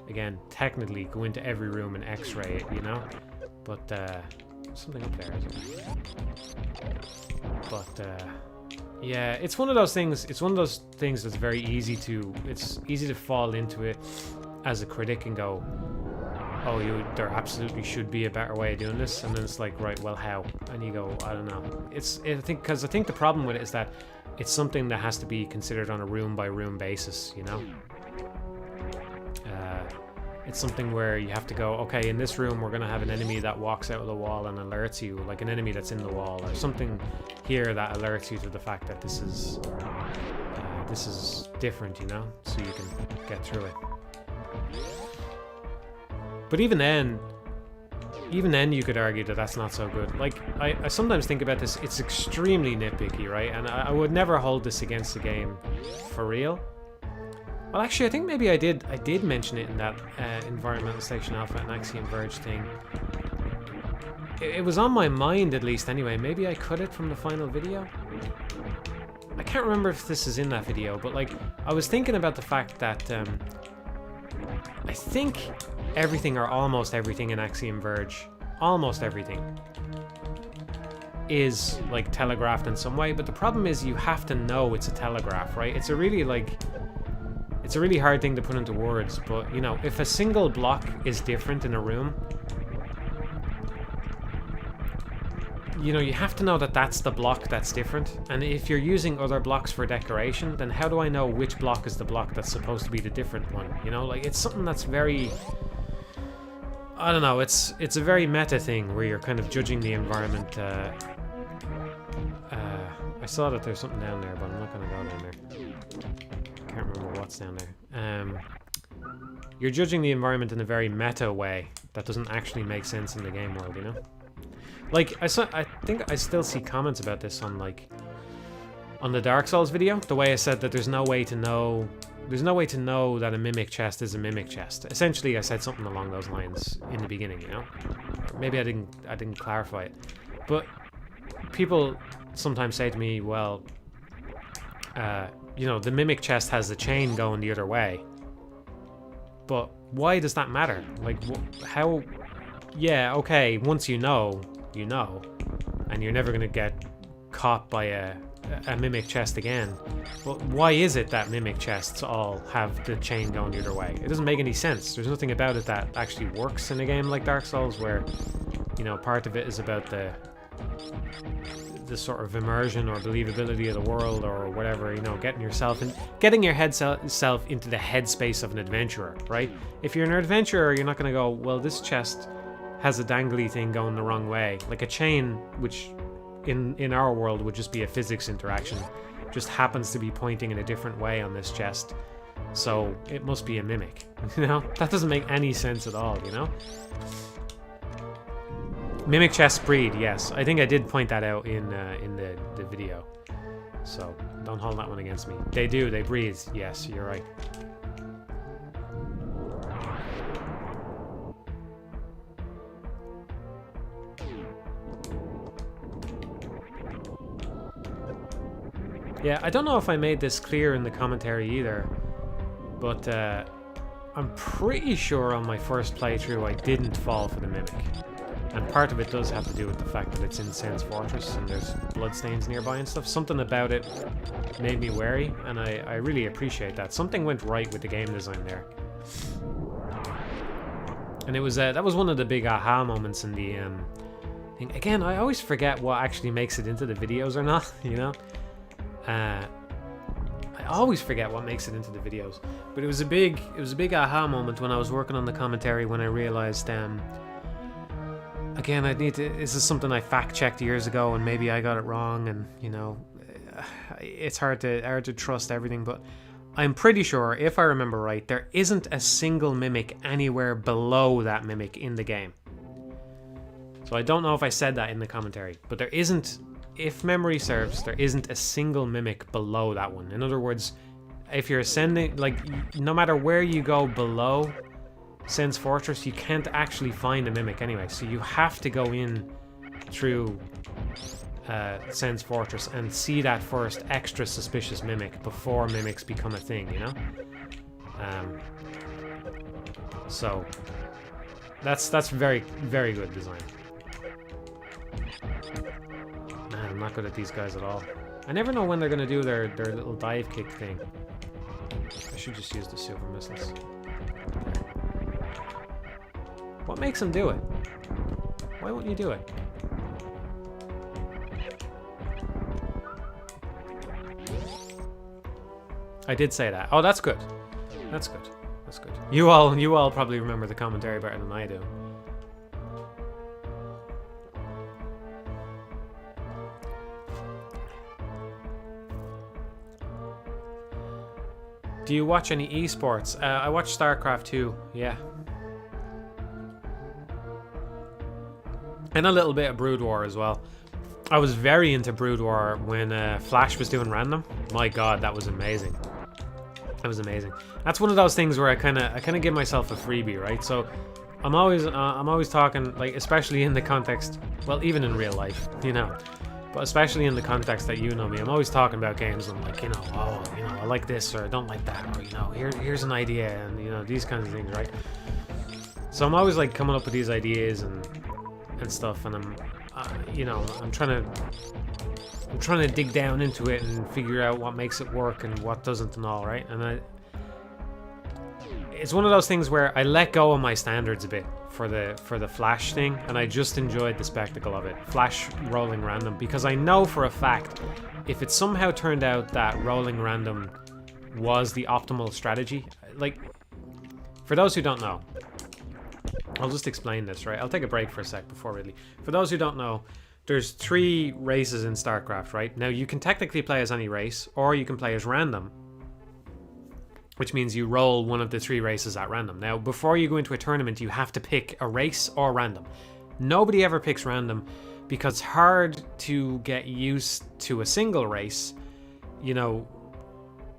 again, technically go into every room and X-ray it, you know. But something up there, isn't it? But yeah, it's one of those things. It's one of those things that's very easy to. It's easy to fall into it as a critic and go, "Oh, there absolutely should be a better way of doing this." And then it's like, right, well, how? And you go, I don't know. I think the problem with it is that it's something that has to be considered on a room by room basis. You know. It's something where you have to go, okay, in this room we're going to have an enemy that walks out of the wall and alerts you, like an enemy that's in the wall, or something here that alerts you to the fact that this is different, you know, so you can get through it. But even then you could argue that that's not so good. Like, I sometimes think about this, it's extremely nitpicky, right? And I would never hold this against the game for real. Well, actually, I think maybe I did mention it in that Environmental Station Alpha and Axiom Verge thing. It was on my mind, at least, anyway. Maybe I cut it from the final video? I can't remember if this is in that video, but, like, I was thinking about the fact that I think everything or almost everything in Axiom Verge, almost everything, is, like, telegraphed in some way, but the problem is you have to know it's a telegraph, right? It's a really, like... It's a really hard thing to put into words, but, you know, if a single block is different in a room, you know, you have to know that that's the block that's different. And if you're using other blocks for decoration, then how do I know which block is the block that's supposed to be the different one? You know, like, it's something that's very... I don't know, it's a very meta thing where you're kind of judging the environment. I saw that there's something down there, but I'm not going to go down there. I can't remember what's down there. You're judging the environment in a very meta way that doesn't actually make sense in the game world, you know? Like, I think I still see comments about this on, like, on the Dark Souls video, the way I said that there's no way to know that a mimic chest is a mimic chest. Essentially, I said something along those lines in the beginning, you know? Or maybe I didn't clarify it. But people sometimes say to me, well, you know, the mimic chest has the chain going the other way. But why does that matter? Like, how? Yeah, okay, once you know, you know. And you're never going to get caught by a mimic chest again. But why is it that mimic chests all have the chain going the other way? It doesn't make any sense. There's nothing about it that actually works in a game like Dark Souls, where, you know, part of it is about the sort of immersion or believability of the world or whatever, you know, getting your self into the headspace of an adventurer, right? If you're an adventurer, you're not going to go, well, this chest has a dangly thing going the wrong way. Like a chain, which in our world would just be a physics interaction, just happens to be pointing in a different way on this chest, so it must be a mimic. You know, that doesn't make any sense at all, you know. Mimic chests breed, yes. I think I did point that out in the video, so don't hold that one against me. They do, they breed, yes, you're right. Yeah, I don't know if I made this clear in the commentary either, but I'm pretty sure on my first playthrough I didn't fall for the mimic. And part of it does have to do with the fact that it's in Sen's Fortress and there's bloodstains nearby and stuff. Something about it made me wary, and I really appreciate that. Something went right with the game design there. And it was that was one of the big aha moments in the thing. Again, I always forget what actually makes it into the videos or not, you know? I always forget what makes it into the videos. But it was a big aha moment when I was working on the commentary, when I realized again, this is something I fact-checked years ago, and maybe I got it wrong, and, you know, it's hard to trust everything, but I'm pretty sure, if I remember right, there isn't a single mimic anywhere below that mimic in the game. So I don't know if I said that in the commentary, but there isn't, if memory serves, there isn't a single mimic below that one. In other words, if you're ascending, like, no matter where you go below Sen's Fortress, you can't actually find a mimic anyway, so you have to go in through Sen's Fortress and see that first extra suspicious mimic before mimics become a thing, you know? So that's very, very good design. Man, I'm not good at these guys at all. I never know when they're gonna do their little dive kick thing. I should just use the super missiles. What makes them do it? Why won't you do it? I did say that. Oh, that's good. That's good. That's good. You all probably remember the commentary better than I do. Do you watch any esports? I watch Starcraft 2, yeah. And a little bit of Brood War as well. I was very into Brood War when Flash was doing random. My god, that was amazing. That was amazing. That's one of those things where I kind of give myself a freebie, right? So I'm always talking, like, especially in the context, well, even in real life, you know, but especially in the context that you know me, I'm always talking about games. I'm like, you know, oh, you know, I like this or I don't like that, or, you know, here's an idea, and, you know, these kinds of things, right? So I'm always like coming up with these ideas and stuff, and I'm you know, I'm trying to dig down into it and figure out what makes it work and what doesn't and all, right? And it's one of those things where I let go of my standards a bit for the Flash thing, and I just enjoyed the spectacle of it. Flash rolling random, because I know for a fact if it somehow turned out that rolling random was the optimal strategy, like, for those who don't know, I'll just explain this, right? I'll take a break for a sec before really. For those who don't know, there's 3 races in StarCraft, right? Now, you can technically play as any race, or you can play as random, which means you roll one of the 3 races at random. Now, before you go into a tournament, you have to pick a race or random. Nobody ever picks random because it's hard to get used to a single race, you know,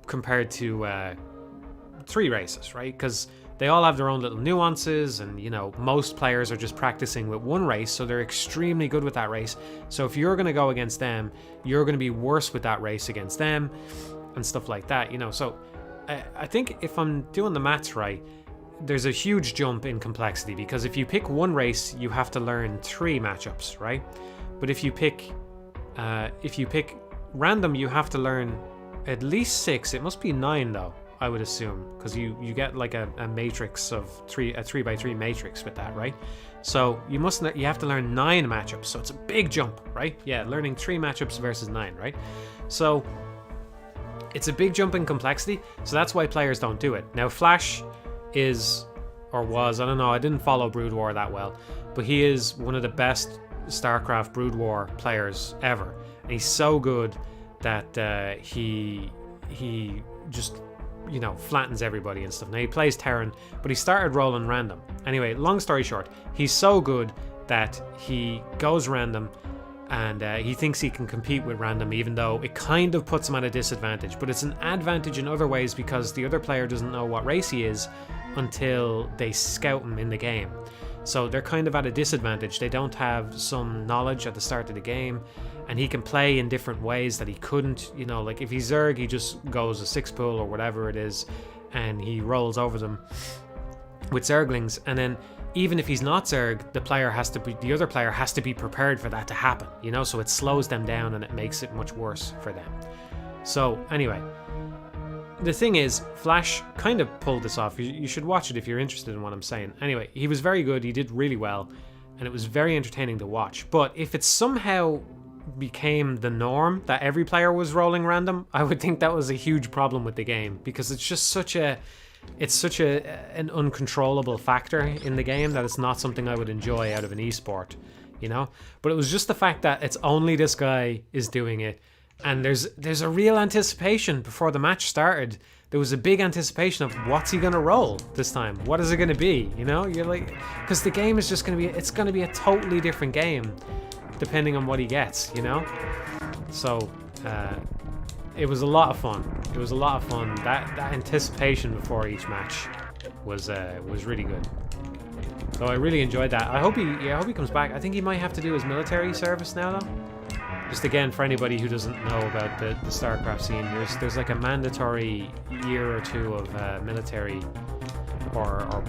compared to 3 races, right? Because they all have their own little nuances, and you know, most players are just practicing with one race, so they're extremely good with that race. So if you're going to go against them, you're going to be worse with that race against them and stuff like that, you know. So I think if I'm doing the maths right, there's a huge jump in complexity, because if you pick one race, you have to learn 3 matchups, right? But if you pick random, you have to learn at least 6. It must be 9 though, I would assume, because you get like a matrix of a 3x3 matrix with that, right? So you have to learn 9 matchups. So it's a big jump, right? Yeah, learning 3 matchups versus 9, right? So it's a big jump in complexity. So that's why players don't do it. Now Flash is, or was, I don't know, I didn't follow Brood War that well, but he is one of the best Starcraft Brood War players ever. And he's so good that he just, you know, flattens everybody and stuff. Now he plays Terran, but he started rolling random. Anyway, long story short, he's so good that he goes random, and he thinks he can compete with random, even though it kind of puts him at a disadvantage. But it's an advantage in other ways, because the other player doesn't know what race he is until they scout him in the game. So they're kind of at a disadvantage. They don't have some knowledge at the start of the game, and he can play in different ways that he couldn't, you know, like if he's Zerg, he just goes a 6 pool or whatever it is, and he rolls over them with Zerglings. And then even if he's not Zerg, the other player has to be prepared for that to happen, you know, so it slows them down and it makes it much worse for them. So anyway, the thing is, Flash kind of pulled this off. You should watch it if you're interested in what I'm saying. Anyway, he was very good, he did really well, and it was very entertaining to watch. But if it somehow became the norm that every player was rolling random, I would think that was a huge problem with the game, because it's just such an uncontrollable factor in the game that it's not something I would enjoy out of an esport, you know. But it was just the fact that it's only this guy is doing it, and there's a real anticipation before the match started. There was a big anticipation of what's he gonna roll this time, what is it gonna be, you know. You're like, because the game is just gonna be a totally different game depending on what he gets, you know. So it was a lot of fun. That anticipation before each match was really good. So I really enjoyed that. I hope he comes back. I think he might have to do his military service now though. Just again, for anybody who doesn't know about the Starcraft scene, there's like a mandatory year or 2 of military or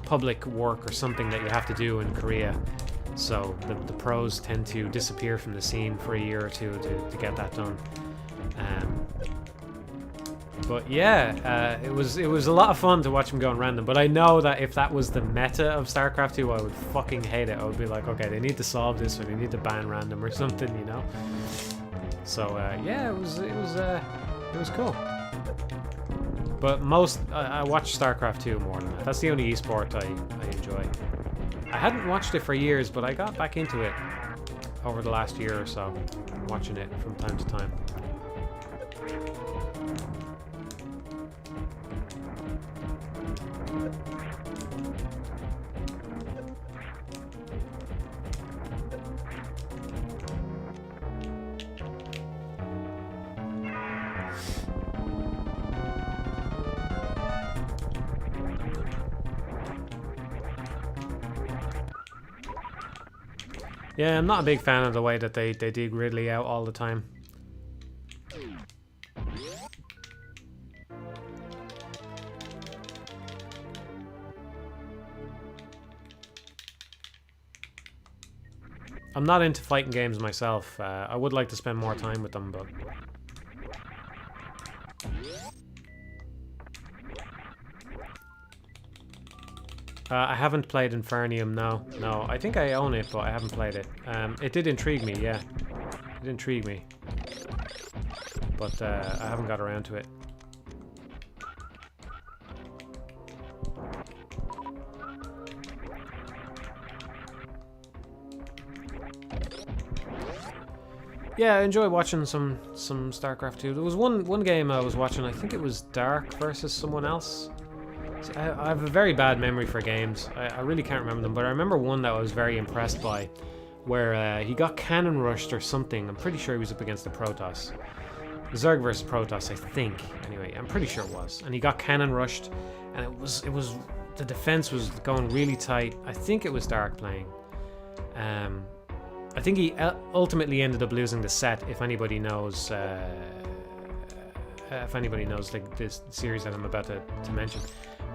public work or something that you have to do in Korea. So the pros tend to disappear from the scene for a year or 2 to get that done. But yeah, it was a lot of fun to watch him going random. But I know that if that was the meta of StarCraft 2, I would fucking hate it. I would be like, okay, they need to solve this, or they need to ban random or something, you know. So yeah, it was cool. But I watched StarCraft 2 more than that. That's the only esport I enjoy. I hadn't watched it for years, but I got back into it over the last year or so, watching it from time to time. Yeah, I'm not a big fan of the way that they dig Ridley out all the time. I'm not into fighting games myself. I would like to spend more time with them, but... I haven't played Infernium, no. No, I think I own it, but I haven't played it. It did intrigue me, yeah. It intrigued me. But I haven't got around to it. Yeah, I enjoy watching some StarCraft 2. There was one game I was watching, I think it was Dark versus someone else. I have a very bad memory for games. I really can't remember them, but I remember one that I was very impressed by, where he got cannon rushed or something. I'm pretty sure he was up against the Protoss. Zerg versus Protoss, I think. Anyway, I'm pretty sure it was. And he got cannon rushed, and it was the defense was going really tight. I think it was Dark playing. I think he ultimately ended up losing the set. If anybody knows, like this series that I'm about to mention,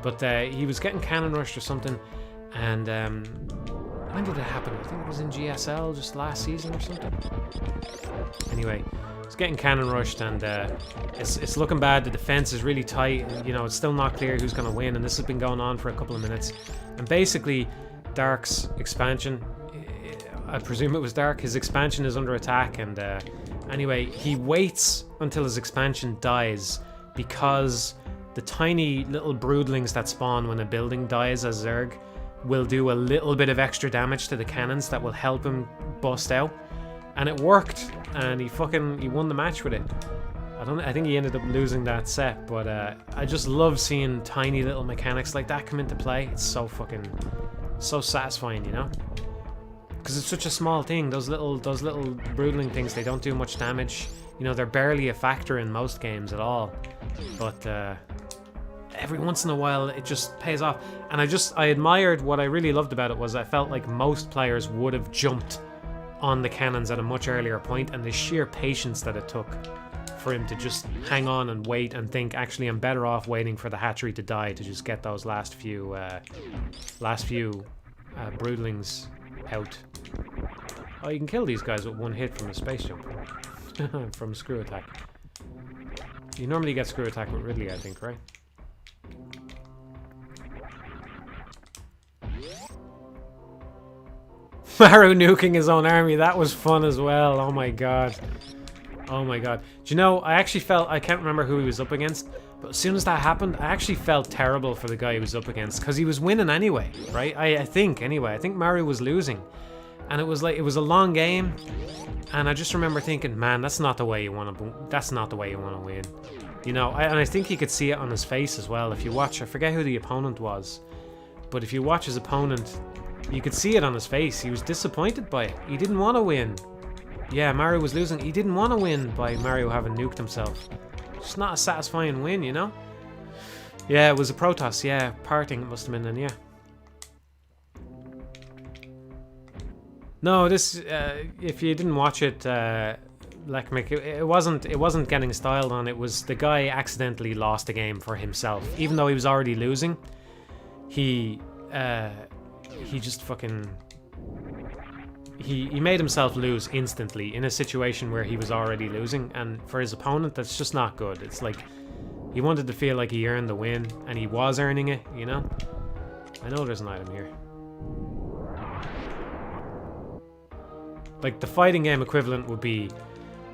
but he was getting cannon rushed or something, and when did it happen? I think it was in GSL just last season or something. Anyway, it's getting cannon rushed, and it's looking bad. The defense is really tight. You know, it's still not clear who's going to win, and this has been going on for a couple of minutes. And basically, Dark's expansion, I presume it was Dark, his expansion is under attack, and anyway, he waits until his expansion dies because the tiny little broodlings that spawn when a building dies as Zerg will do a little bit of extra damage to the cannons that will help him bust out. And it worked, and he won the match with it. I think he ended up losing that set, but I just love seeing tiny little mechanics like that come into play. It's so satisfying, you know? Because it's such a small thing. Those little broodling things, they don't do much damage. You know, they're barely a factor in most games at all. But every once in a while, it just pays off. And I admired, what I really loved about it was I felt like most players would have jumped on the cannons at a much earlier point, and the sheer patience that it took for him to just hang on and wait and think, actually, I'm better off waiting for the hatchery to die to just get those last few broodlings out. Oh, you can kill these guys with one hit from a space jump. From screw attack. You normally get screw attack with Ridley, I think, right? Maru nuking his own army, that was fun as well. Oh my god. Oh my god. Do you know, I actually felt, I can't remember who he was up against, but as soon as that happened, I actually felt terrible for the guy he was up against, because he was winning anyway, right? I think Maru was losing. And it was like, it was a long game, and I just remember thinking, man, that's not the way you want to win. You know, and I think you could see it on his face as well. If you watch, I forget who the opponent was, but if you watch his opponent, you could see it on his face. He was disappointed by it. He didn't want to win. Yeah, Mario was losing. He didn't want to win by Mario having nuked himself. It's not a satisfying win, you know? Yeah, it was a Protoss. Yeah, parting it must have been then, yeah. No, this, if you didn't watch it, like, it wasn't getting styled on. It was the guy accidentally lost the game for himself. Even though he was already losing, he just fucking... He made himself lose instantly in a situation where he was already losing, and for his opponent, that's just not good. It's like, he wanted to feel like he earned the win, and he was earning it, you know? I know there's an item here. Like, the fighting game equivalent would be,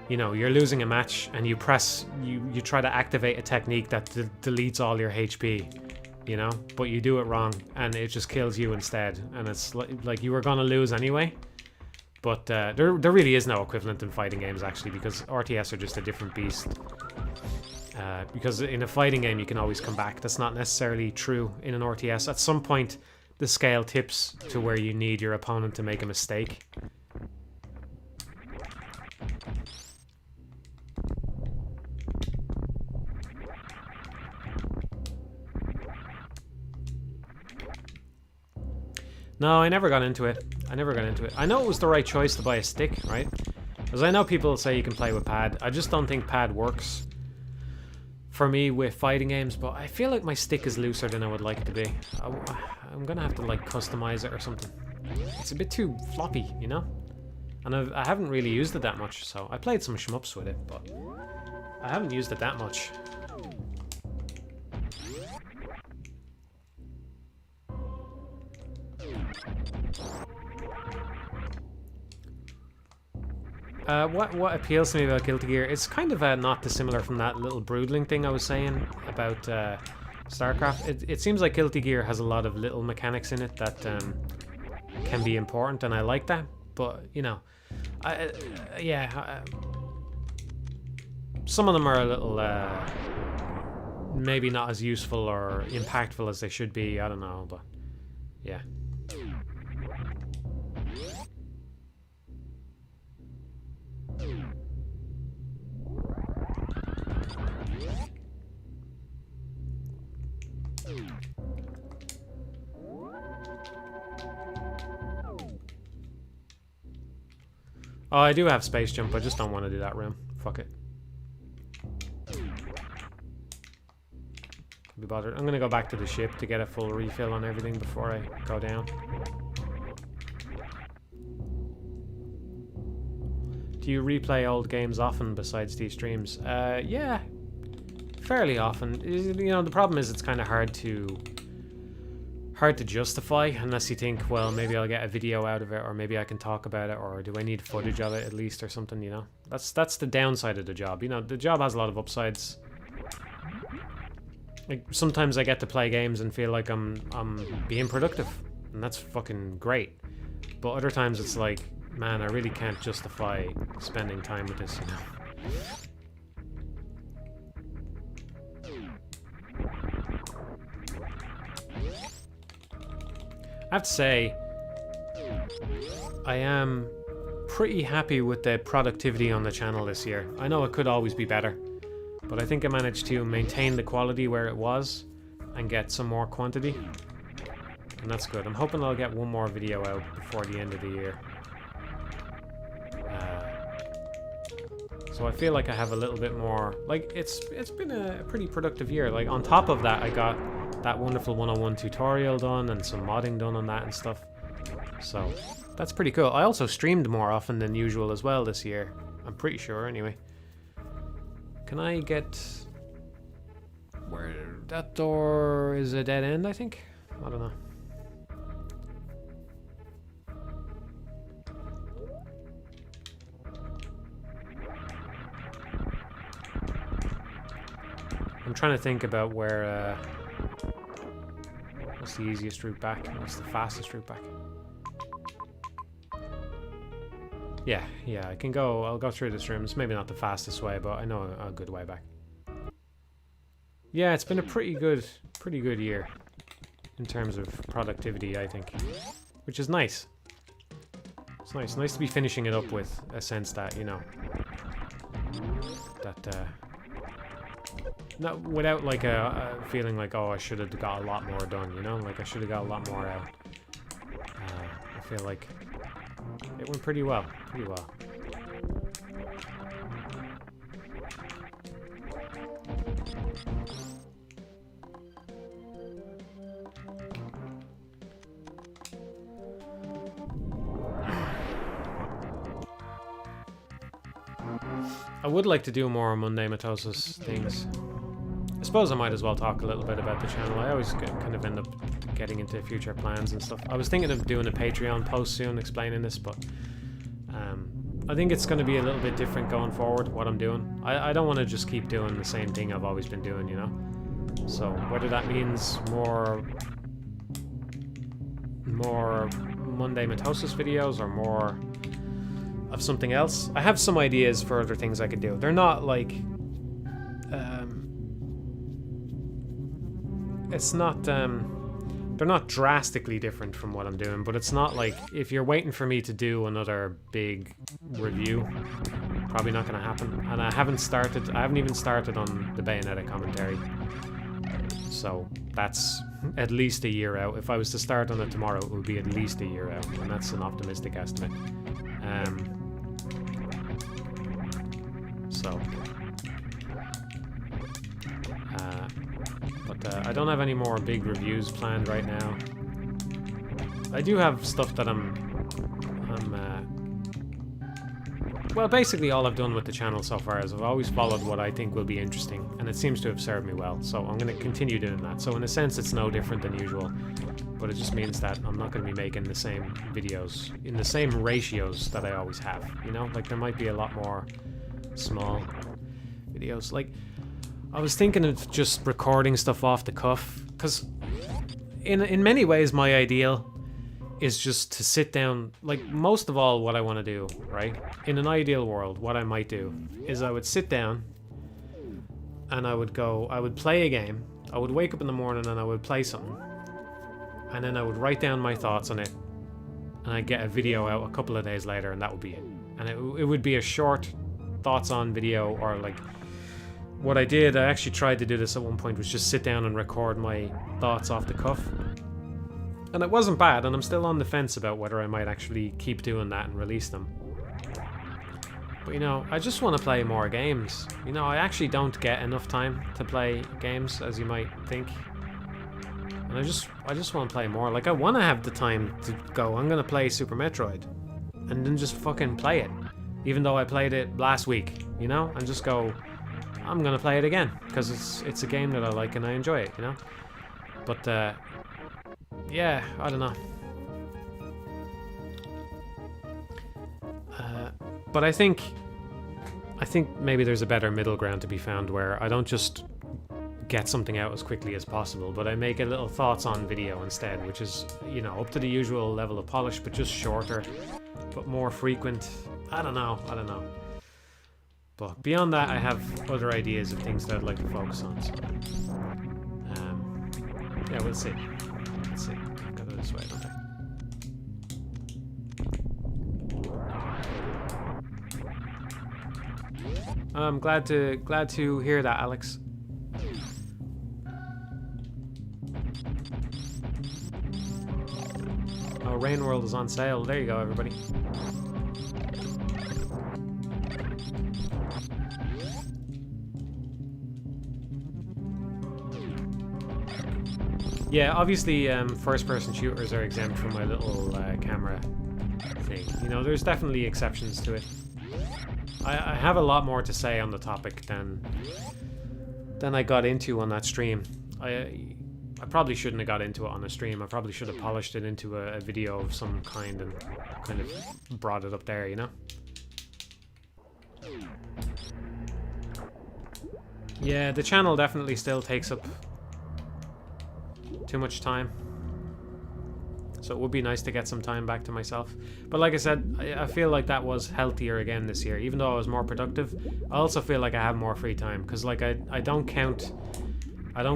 you know, you're losing a match, and you try to activate a technique that deletes all your HP. You know, but you do it wrong, and it just kills you instead, and it's like you were gonna lose anyway. But there really is no equivalent in fighting games, actually, because RTS are just a different beast. Because in a fighting game you can always come back. That's not necessarily true in an RTS. At some point the scale tips to where you need your opponent to make a mistake. No, I never got into it. I know it was the right choice to buy a stick, right? Because I know people say you can play with pad. I just don't think pad works for me with fighting games, but I feel like my stick is looser than I would like it to be. I'm gonna have to, like, customize it or something. It's a bit too floppy, you know? And I haven't really used it that much, so I played some shmups with it, but I haven't used it that much. What appeals to me about Guilty Gear, it's kind of not dissimilar from that little broodling thing I was saying about Starcraft. It seems like Guilty Gear has a lot of little mechanics in it that can be important, and I like that. But, you know, some of them are a little maybe not as useful or impactful as they should be. I don't know, but yeah. Oh, I do have space jump. I just don't want to do that room. Fuck it. Be bothered. I'm gonna go back to the ship to get a full refill on everything before I go down. Do you replay old games often besides these streams? Yeah, fairly often. You know, the problem is it's kind of hard to justify unless you think, well, maybe I'll get a video out of it, or maybe I can talk about it, or do I need footage of it at least or something, you know? That's the downside of the job. You know, the job has a lot of upsides. Like, sometimes I get to play games and feel like I'm being productive, and that's fucking great. But other times it's like, man, I really can't justify spending time with this, you know? I have to say, I am pretty happy with the productivity on the channel this year. I know it could always be better, but I think I managed to maintain the quality where it was and get some more quantity, and that's good. I'm hoping I'll get one more video out before the end of the year. So I feel like I have a little bit more, like, it's been a pretty productive year. Like, on top of that, I got that wonderful 101 tutorial done and some modding done on that and stuff. So that's pretty cool. I also streamed more often than usual as well this year. I'm pretty sure, anyway. Can I get... where... that door is a dead end, I think? I don't know. I'm trying to think about where, what's the easiest route back? What's the fastest route back? Yeah, I can go, I'll go through this room. It's maybe not the fastest way, but I know a good way back. Yeah, it's been a pretty good year in terms of productivity, I think, which is nice. It's nice to be finishing it up with a sense that, you know, that, not without like a feeling like, oh, I should have got a lot more done, you know? Like, I should have got a lot more out. I feel like it went pretty well, I would like to do more Monday Mitosis things. I suppose I might as well talk a little bit about the channel. I always kind of end up getting into future plans and stuff. I was thinking of doing a Patreon post soon explaining this, but I think it's going to be a little bit different going forward, what I'm doing. I don't want to just keep doing the same thing I've always been doing, you know? So whether that means more Monday Mitosis videos or more of something else. I have some ideas for other things I could do. They're not like... it's not... they're not drastically different from what I'm doing, but it's not like... if you're waiting for me to do another big review, probably not going to happen. And I haven't even started on the Bayonetta commentary. So that's at least a year out. If I was to start on it tomorrow, it would be at least a year out, and that's an optimistic estimate. But I don't have any more big reviews planned right now. I do have stuff that well, basically all I've done with the channel so far is I've always followed what I think will be interesting, and it seems to have served me well, so I'm going to continue doing that. So in a sense, it's no different than usual, but it just means that I'm not going to be making the same videos in the same ratios that I always have, you know? Like, there might be a lot more small videos. Like, I was thinking of just recording stuff off the cuff, because in many ways my ideal is just to sit down. Like, most of all, what I want to do, right? In an ideal world, what I might do is I would sit down and I would play a game. I would wake up in the morning and I would play something, and then I would write down my thoughts on it, and I'd get a video out a couple of days later, and that would be it. And it would be a short thoughts on video, or like what I did, I actually tried to do this at one point, was just sit down and record my thoughts off the cuff. And it wasn't bad, and I'm still on the fence about whether I might actually keep doing that and release them. But you know, I just want to play more games. You know, I actually don't get enough time to play games, as you might think. And I just want to play more. Like, I want to have the time to go, I'm going to play Super Metroid. And then just fucking play it. Even though I played it last week, you know? And just go, I'm going to play it again. Because it's a game that I like and I enjoy it, you know? But, yeah, I don't know. But I think maybe there's a better middle ground to be found where I don't just get something out as quickly as possible, but I make a little thoughts on video instead, which is, you know, up to the usual level of polish, but just shorter, but more frequent. I don't know. But beyond that, I have other ideas of things that I'd like to focus on. So, yeah, we'll see. Let's see. I've got it this way, don't I? I'm glad to hear that, Alex. Oh, Rain World is on sale. There you go, everybody. Yeah, obviously, first-person shooters are exempt from my little camera thing. You know, there's definitely exceptions to it. I have a lot more to say on the topic than I got into on that stream. I probably shouldn't have got into it on a stream. I probably should have polished it into a video of some kind and kind of brought it up there, you know? Yeah, the channel definitely still takes up too much time. So it would be nice to get some time back to myself. But like I said, I feel like that was healthier again this year. Even though I was more productive, I also feel like I have more free time. Because like I don't count the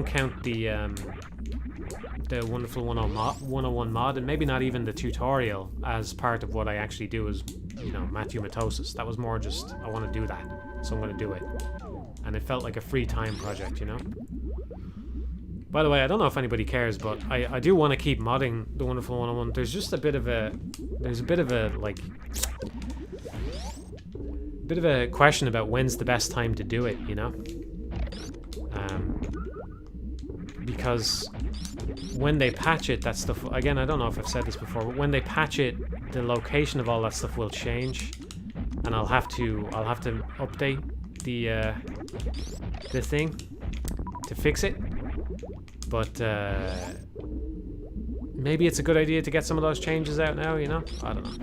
Wonderful 101 mod, and maybe not even the tutorial as part of what I actually do as, you know, Matthew Mitosis. That was more just, I want to do that, so I'm going to do it. And it felt like a free time project, you know? By the way, I don't know if anybody cares, but I do want to keep modding the Wonderful 101. There's just a bit of a question about when's the best time to do it, you know? Because when they patch it, that stuff, again, I don't know if I've said this before, but when they patch it, the location of all that stuff will change, and I'll have to update the thing to fix it. But maybe it's a good idea to get some of those changes out now, you know? I don't know.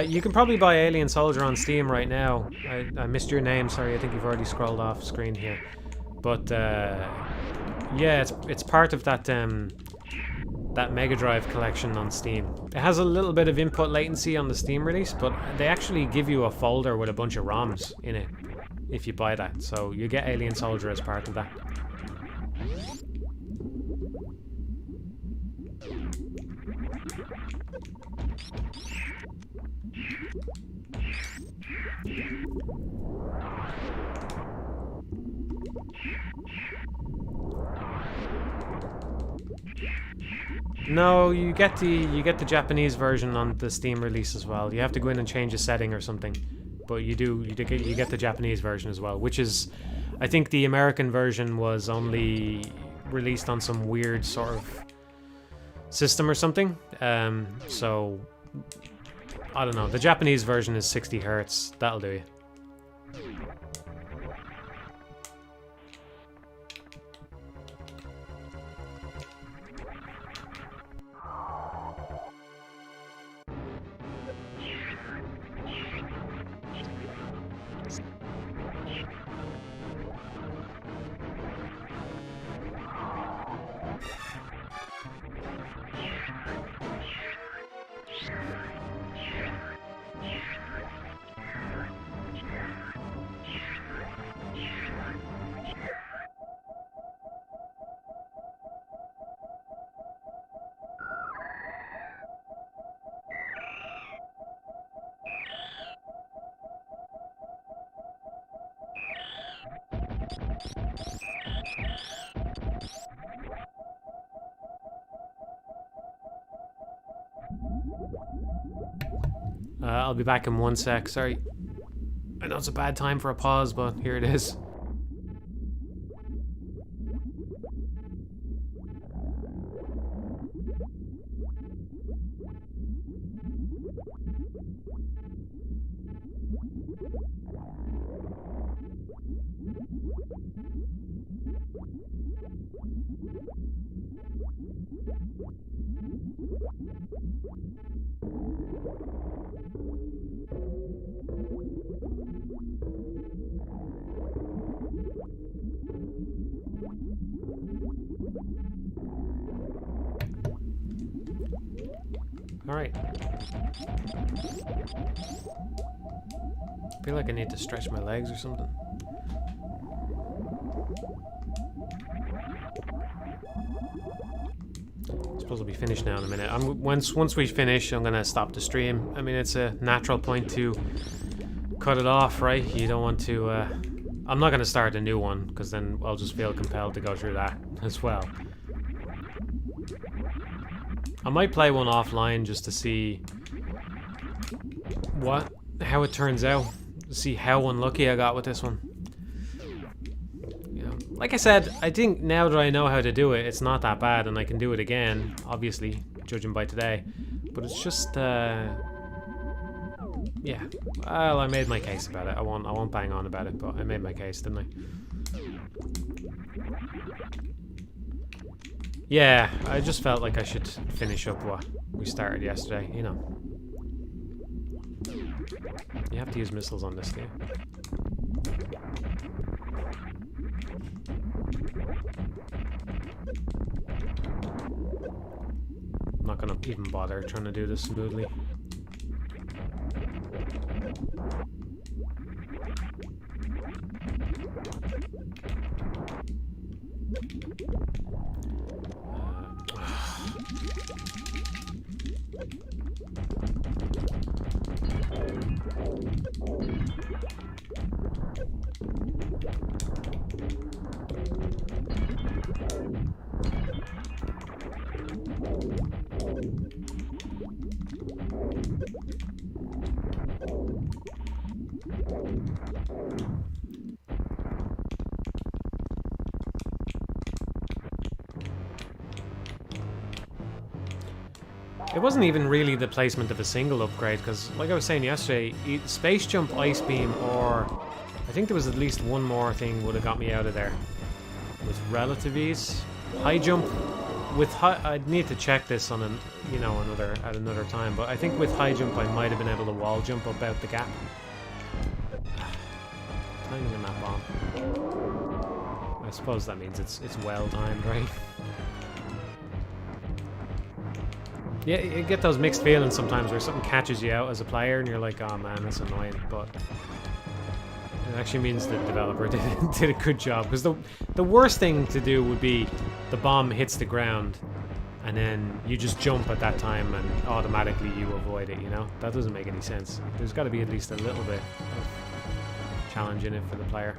You can probably buy Alien Soldier on Steam right now. I missed your name, sorry, I think you've already scrolled off screen here. But yeah, it's part of that that Mega Drive collection on Steam. It has a little bit of input latency on the Steam release, but they actually give you a folder with a bunch of ROMs in it if you buy that. So you get Alien Soldier as part of that. No, you get the Japanese version on the Steam release as well. You have to go in and change a setting or something, but you get the Japanese version as well, which is, I think the American version was only released on some weird sort of system or something. So I don't know. The Japanese version is 60 Hertz. That'll do you. I'll be back in 1 sec. Sorry. I know it's a bad time for a pause, but here it is. Alright. I feel like I need to stretch my legs or something. I suppose I'll be finished now in a minute. Once we finish, I'm gonna stop the stream. I mean, it's a natural point to cut it off, right? You don't want to... I'm not gonna start a new one, because then I'll just feel compelled to go through that as well. I might play one offline just to see how it turns out. See how unlucky I got with this one. You know, like I said, I think now that I know how to do it, it's not that bad, and I can do it again, obviously, judging by today. But it's just, yeah. Well, I made my case about it. I won't bang on about it, but I made my case, didn't I? Yeah, I just felt like I should finish up what we started yesterday, you know. You have to use missiles on this, do you? I'm not gonna even bother trying to do this smoothly. It wasn't even really the placement of a single upgrade, because like I was saying yesterday, Space Jump, Ice Beam, or I think there was at least one more thing would have got me out of there. With relative ease. High Jump, with I'd need to check this on at another time, but I think with High Jump I might have been able to wall jump about the gap. Timing on that bomb. I suppose that means it's well timed, right? Yeah, you get those mixed feelings sometimes where something catches you out as a player and you're like, oh man, that's annoying, but it actually means the developer did a good job, because the worst thing to do would be the bomb hits the ground and then you just jump at that time and automatically you avoid it, you know? That doesn't make any sense. There's got to be at least a little bit of challenge in it for the player.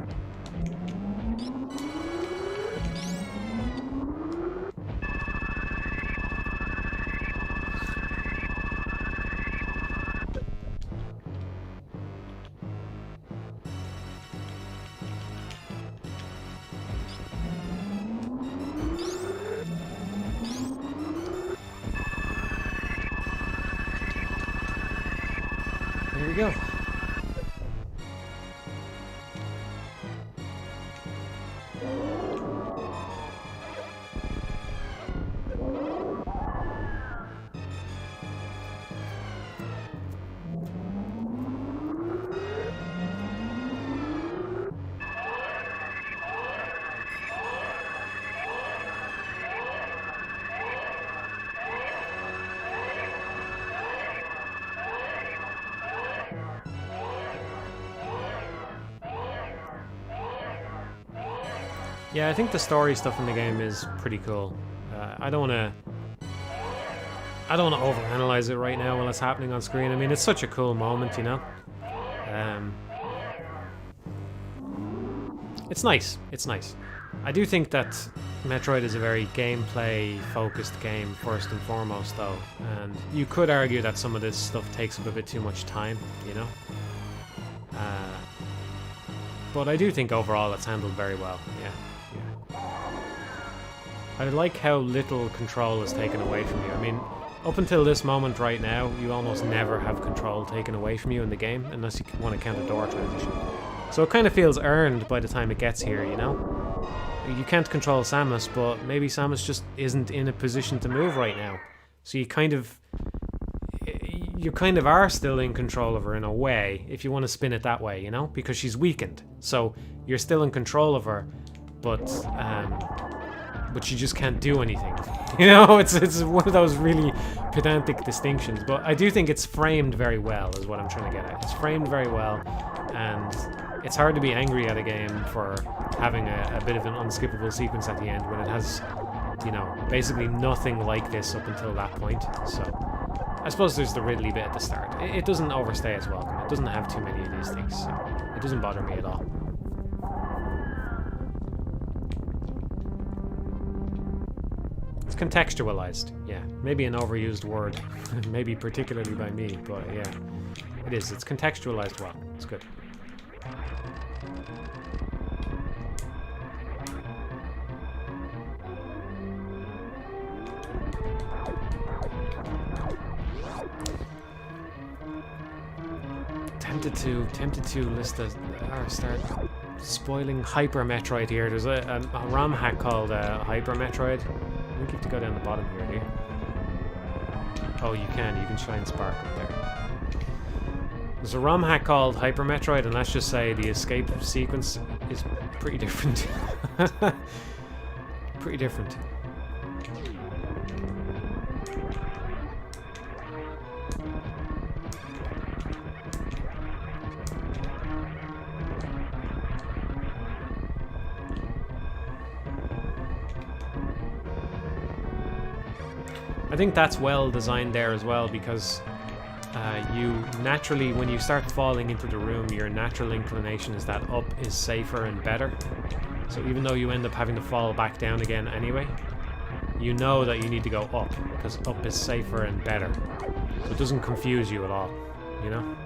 Here we go. Yeah, I think the story stuff in the game is pretty cool. I don't want to overanalyze it right now while it's happening on screen. I mean, it's such a cool moment, you know. It's nice. It's nice. I do think that Metroid is a very gameplay-focused game, first and foremost, though. And you could argue that some of this stuff takes up a bit too much time, you know? But I do think overall it's handled very well, yeah. I like how little control is taken away from you. I mean, up until this moment right now, you almost never have control taken away from you in the game, unless you want to count a door transition. So it kind of feels earned by the time it gets here, you know? You can't control Samus, but maybe Samus just isn't in a position to move right now. So you kind of are still in control of her in a way, if you want to spin it that way, you know? Because she's weakened. So you're still in control of her, but you just can't do anything. You know, it's one of those really pedantic distinctions. But I do think it's framed very well, is what I'm trying to get at. It's framed very well, and it's hard to be angry at a game for having a bit of an unskippable sequence at the end when it has, you know, basically nothing like this up until that point. So I suppose there's the Ridley bit at the start. It doesn't overstay its welcome. It doesn't have too many of these things, so it doesn't bother me at all. It's contextualized, yeah. Maybe an overused word, maybe particularly by me, but yeah. It is, it's contextualized well. It's good. Tempted to list or start spoiling Hyper Metroid here. There's a ROM hack called Hyper Metroid. I think you have to go down the bottom here, do you? Oh, you can shine spark up there. There's a ROM hack called Hyper Metroid, and let's just say the escape sequence is pretty different. Pretty different. I think that's well designed there as well, because you naturally, when you start falling into the room, your natural inclination is that up is safer and better. So even though you end up having to fall back down again anyway, you know that you need to go up, because up is safer and better. So it doesn't confuse you at all, you know?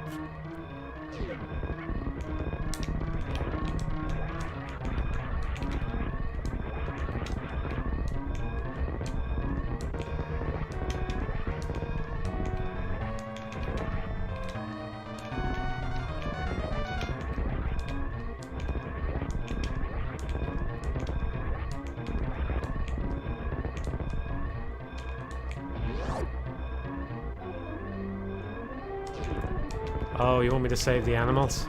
Oh, you want me to save the animals?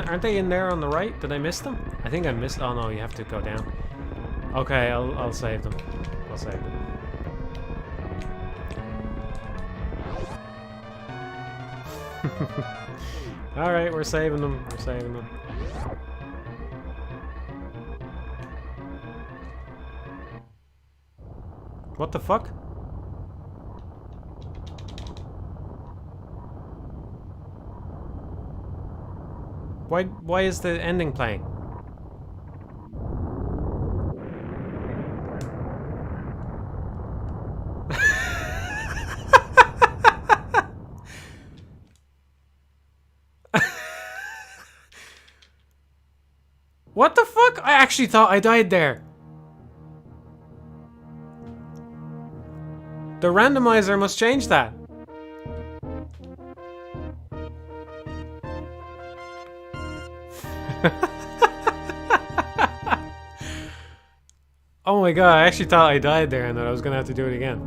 Aren't they in there on the right? Did I miss them? I think I missed. Oh no, you have to go down. Okay, I'll save them. I'll save them. All right, we're saving them. We're saving them. What the fuck? Why is the ending playing? What the fuck? I actually thought I died there. The randomizer must change that. Oh my god, I actually thought I died there and that I was gonna have to do it again.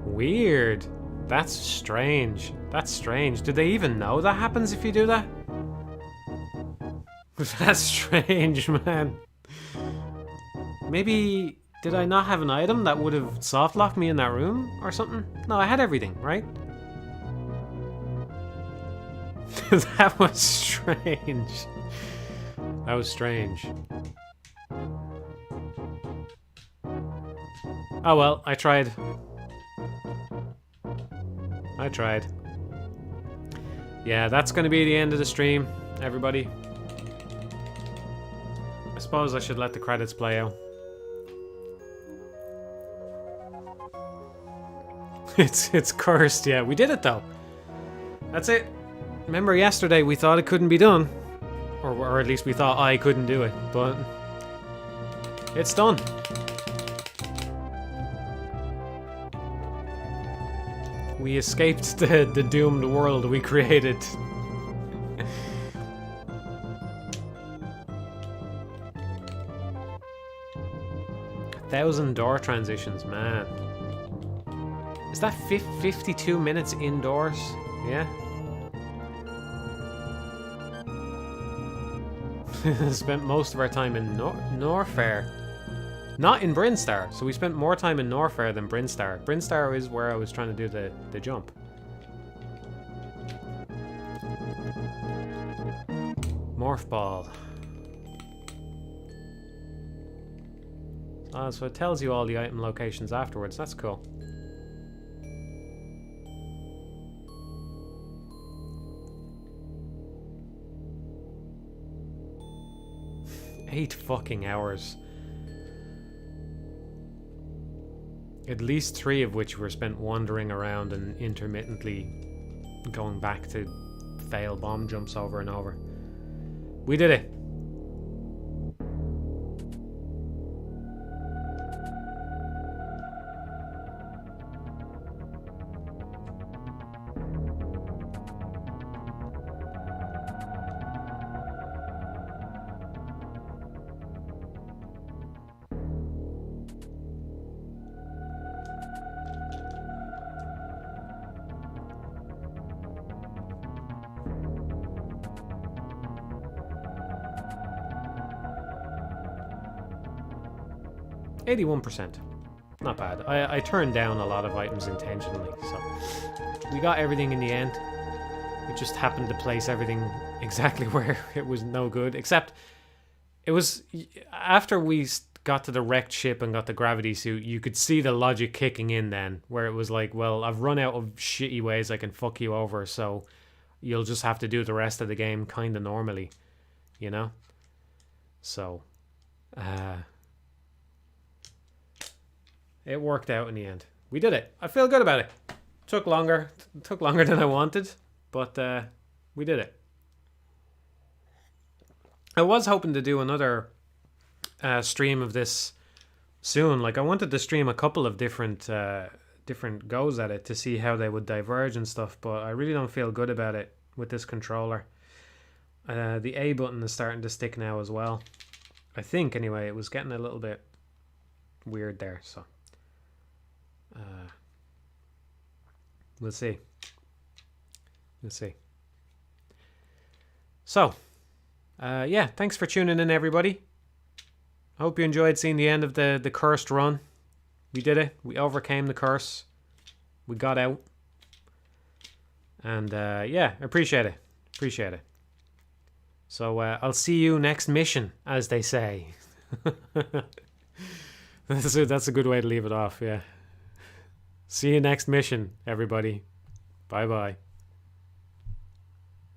Weird. That's strange. That's strange. Do they even know that happens if you do that? That's strange, man. Maybe... did I not have an item that would have soft-locked me in that room or something? No, I had everything, right? That was strange. That was strange. Oh well, I tried. I tried. Yeah, that's going to be the end of the stream, everybody. I suppose I should let the credits play out. It's cursed, yeah. We did it, though. That's it. Remember yesterday we thought it couldn't be done. Or at least we thought I couldn't do it. But it's done. We escaped the doomed world we created. Thousand door transitions, man. Is that 52 minutes indoors? Yeah. Spent most of our time in Norfair. Not in Brinstar. So we spent more time in Norfair than Brinstar. Brinstar is where I was trying to do the jump. Morph ball. Ah, so it tells you all the item locations afterwards. That's cool. Eight fucking hours. At least 3 of which were spent wandering around and intermittently going back to fail bomb jumps over and over. We did it. %. Not bad. I turned down a lot of items intentionally, so we got everything in the end. We just happened to place everything exactly where it was no good, except it was after we got to the wrecked ship and got the gravity suit, you could see the logic kicking in then, where it was like, well, I've run out of shitty ways I can fuck you over, so you'll just have to do the rest of the game kind of normally, you know? So, it worked out in the end. We did it. I feel good about it. Took longer than I wanted, but we did it. I was hoping to do another stream of this soon. Like, I wanted to stream a couple of different goes at it to see how they would diverge and stuff, but I really don't feel good about it with this controller. The A button is starting to stick now as well. I think, anyway. It was getting a little bit weird there, so we'll see. We'll see. So, yeah, thanks for tuning in, everybody. I hope you enjoyed seeing the end of the cursed run. We did it. We overcame the curse. We got out. And, yeah, appreciate it. Appreciate it. So, I'll see you next mission, as they say. That's a good way to leave it off, yeah. See you next mission, everybody. Bye-bye.